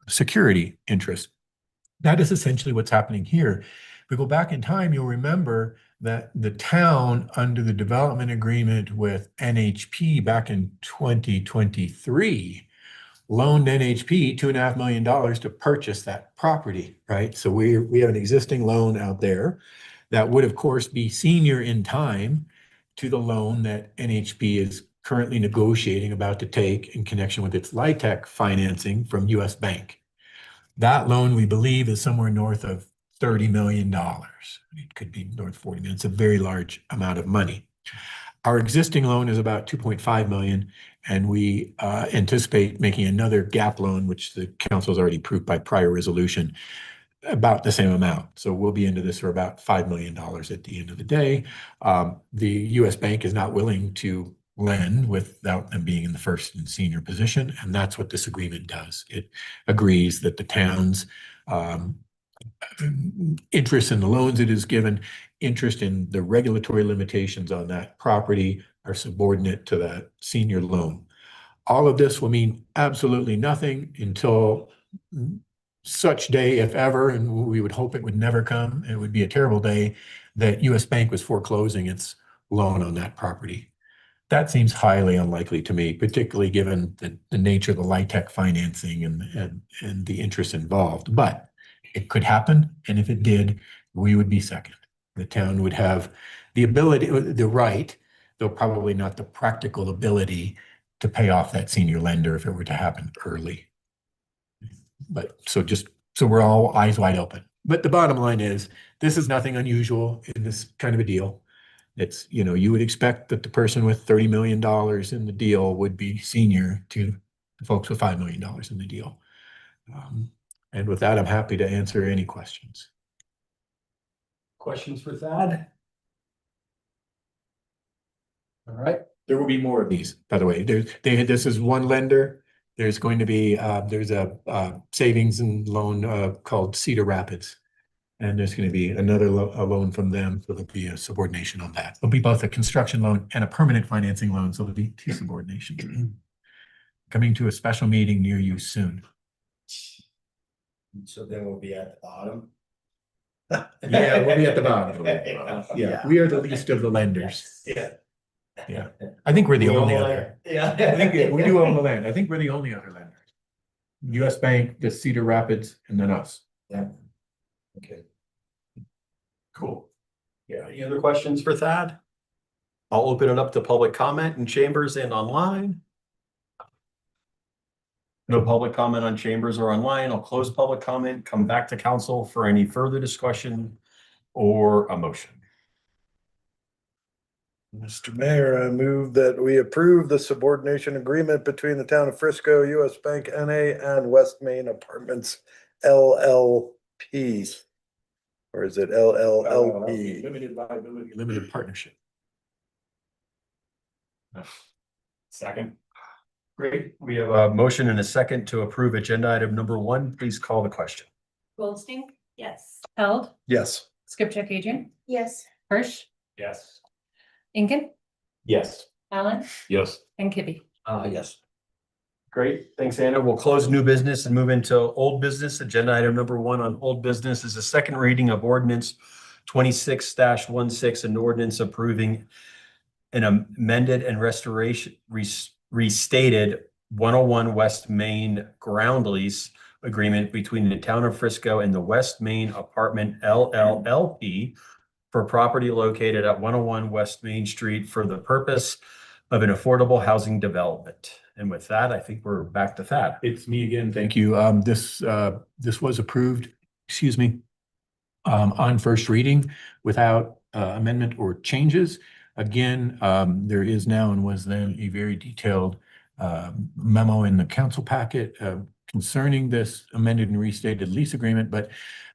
security interest. That is essentially what's happening here. If we go back in time, you'll remember that the town, under the development agreement with NHP back in 2023, loaned NHP $2.5 million to purchase that property, right? So we have an existing loan out there that would, of course, be senior in time to the loan that NHP is currently negotiating about to take in connection with its LIHTC financing from US Bank. That loan, we believe, is somewhere north of $30 million. It could be north of 40 million. It's a very large amount of money. Our existing loan is about 2.5 million, and we anticipate making another gap loan, which the council has already approved by prior resolution, about the same amount. So we'll be into this for about $5 million at the end of the day. The US Bank is not willing to lend without them being in the first and senior position, and that's what this agreement does. It agrees that the town's interest in the loans it is given, interest in the regulatory limitations on that property are subordinate to that senior loan. All of this will mean absolutely nothing until such day, if ever, and we would hope it would never come, it would be a terrible day, that US Bank was foreclosing its loan on that property. That seems highly unlikely to me, particularly given the nature of the LIHTC financing and the interest involved. But it could happen, and if it did, we would be second. The town would have the ability, the right, though probably not the practical ability, to pay off that senior lender if it were to happen early. But so we're all eyes wide open. But the bottom line is, this is nothing unusual in this kind of a deal. It's, you would expect that the person with $30 million in the deal would be senior to the folks with $5 million in the deal. And with that, I'm happy to answer any questions. Questions for Thad? All right. There will be more of these, by the way. This is one lender. There's going to be, there's a savings and loan called Cedar Rapids. And there's going to be another a loan from them, so there'll be a subordination on that. There'll be both a construction loan and a permanent financing loan, so there'll be two subordinations. Coming to a special meeting near you soon. So then we'll be at the bottom. Yeah, we'll be at the bottom. Yeah, we are the least of the lenders. Yeah. Yeah, I think we're the We only own the other. land. Yeah. I think we do own the land. I think we're the only other lenders. US Bank, the Cedar Rapids, and then us. Yeah. Okay. Cool. Yeah, any other questions for Thad? I'll open it up to public comment in chambers and online. No public comment on chambers or online. I'll close public comment, come back to council for any further discussion or a motion. Mr. Mayor, I move that we approve the subordination agreement between the town of Frisco, US Bank NA, and West Main Apartments LLP. Or is it LLLP? Limited liability, limited partnership. Second. Great. We have a motion and a second to approve agenda item number 1. Please call the question. Goldstein? Yes. Held? Yes. Skipjack Adrian? Yes. Hirsch? Yes. Incan? Yes. Allen? Yes. And Kibbe? Yes. Great. Thanks, Anna. We'll close new business and move into old business. Agenda item number 1 on old business is a second reading of ordinance 26-16, an ordinance approving an amended and restated 101 West Main ground lease agreement between the town of Frisco and the West Main Apartment LLLP for property located at 101 West Main Street for the purpose of an affordable housing development. And with that, I think we're back to Thad. It's me again. Thank you. This was approved, on first reading without amendment or changes. Again, there is now and was then a very detailed memo in the council packet concerning this amended and restated lease agreement, but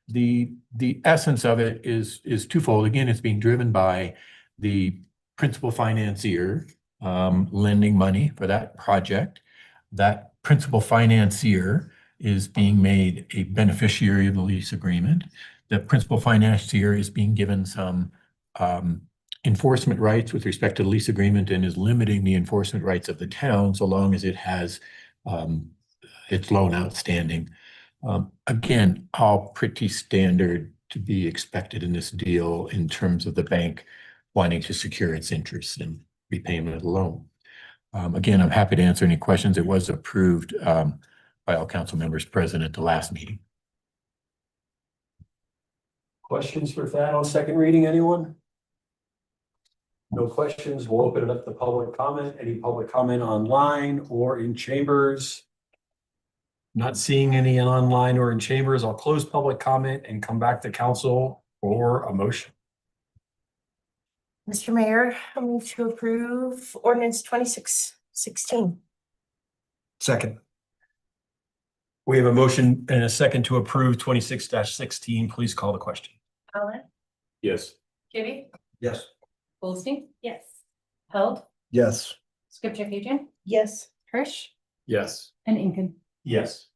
the essence of it is twofold. Again, it's being driven by the principal financier lending money for that project. That principal financier is being made a beneficiary of the lease agreement. The principal financier is being given some enforcement rights with respect to the lease agreement and is limiting the enforcement rights of the town so long as it has its loan outstanding. Again, all pretty standard to be expected in this deal in terms of the bank wanting to secure its interest in repayment of the loan. Again, I'm happy to answer any questions. It was approved by all council members present at the last meeting. Questions for Thad on second reading, anyone? No questions. We'll open it up to public comment. Any public comment online or in chambers? Not seeing any in online or in chambers. I'll close public comment and come back to council for a motion. Mr. Mayor, I move to approve ordinance 26-16. Second. We have a motion and a second to approve 26-16. Please call the question. Allen? Yes. Kibbe? Yes. Goldstein? Yes. Held? Yes. Skipjack Adrian? Yes. Hirsch? Yes. And Incan? Yes.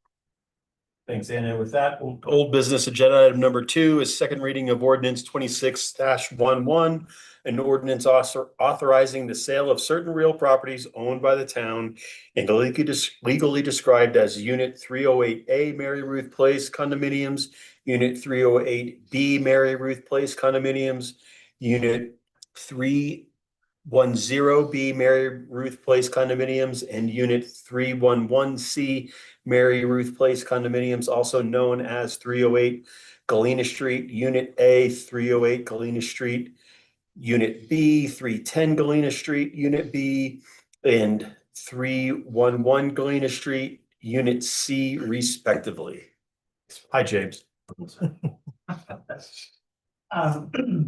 Thanks, Anna. With that, old business agenda item number 2 is second reading of ordinance 26-11, an ordinance authorizing the sale of certain real properties owned by the town and legally described as Unit 308A Mary Ruth Place condominiums, Unit 308B Mary Ruth Place condominiums, Unit 310B Mary Ruth Place condominiums, and Unit 311C Mary Ruth Place condominiums, also known as 308 Galena Street, Unit A, 308 Galena Street, Unit B, 310 Galena Street, Unit B, and 311 Galena Street, Unit C, respectively. Hi, James.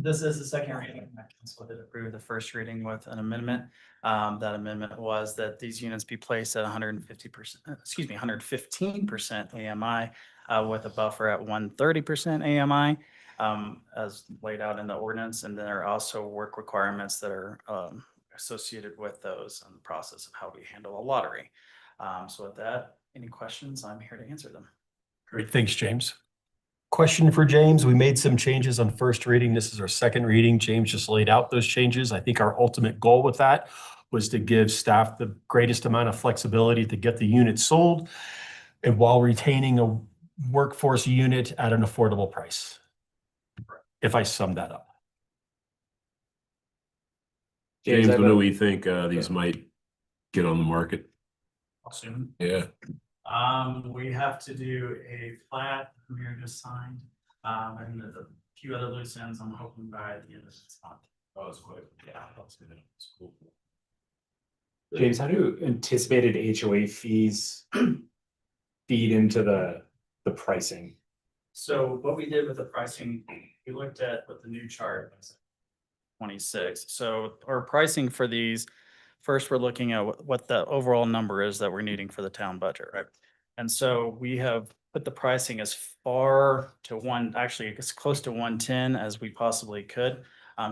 This is the second reading. Council did approve the first reading with an amendment. That amendment was that these units be placed at 115% AMI with a buffer at 130% AMI as laid out in the ordinance. And there are also work requirements that are associated with those and the process of how we handle a lottery. So with that, any questions? I'm here to answer them. Great. Thanks, James. Question for James. We made some changes on first reading. This is our second reading. James just laid out those changes. I think our ultimate goal with that was to give staff the greatest amount of flexibility to get the unit sold and while retaining a workforce unit at an affordable price. If I sum that up. James, when do we think these might get on the market? Soon. Yeah. We have to do a plat, we are just signed, and a few other loose ends, I'm hoping by the end of this month. Oh, it's quite, yeah, that's good. It's cool. James, how do anticipated HOA fees feed into the pricing? So what we did with the pricing, we looked at what the new chart was. 26. So our pricing for these, first we're looking at what the overall number is that we're needing for the town budget, right? And so we have put the pricing as far to actually as close to 110 as we possibly could,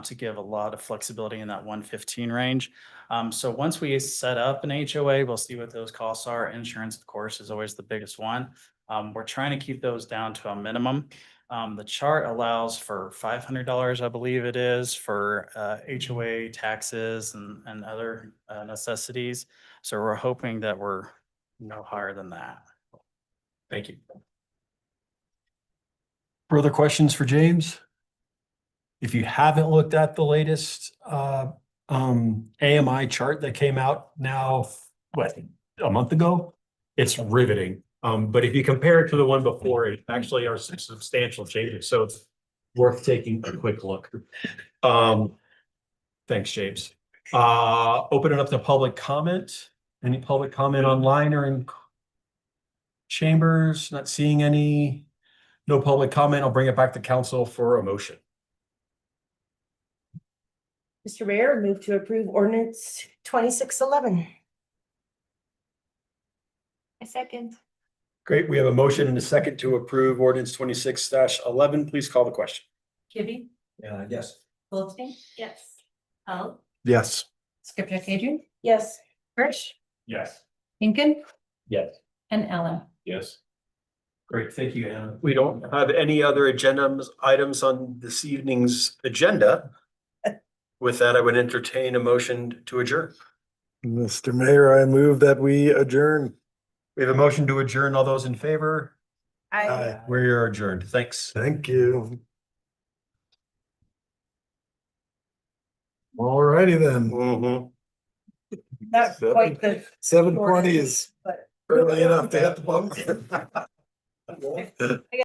to give a lot of flexibility in that 115 range. So once we set up an HOA, we'll see what those costs are. Insurance, of course, is always the biggest one. We're trying to keep those down to a minimum. The chart allows for $500, I believe it is, for HOA taxes and other necessities. So we're hoping that we're no higher than that. Thank you. Further questions for James? If you haven't looked at the latest AMI chart that came out now, what, a month ago? It's riveting. But if you compare it to the one before, it actually are some substantial changes, so it's worth taking a quick look. Thanks, James. Open it up to public comment. Any public comment online or in chambers? Not seeing any. No public comment. I'll bring it back to council for a motion. Mr. Mayor, I move to approve ordinance 2611. A second. Great. We have a motion and a second to approve ordinance 26-11. Please call the question. Kibbe, Yes. Goldstein, Yes. Hall, Yes. Skipjack Adrian, Yes. Hirsch, Yes. Hinkin, Yes. and Ellen. Yes. Great. Thank you, Anna. We don't have any other items on this evening's agenda. With that, I would entertain a motion to adjourn. Mr. Mayor, I move that we adjourn. We have a motion to adjourn. All those in favor? Aye. We're adjourned. Thanks. Thank you. All righty then. Not quite the. 7:20 is But. early enough to hit the bump.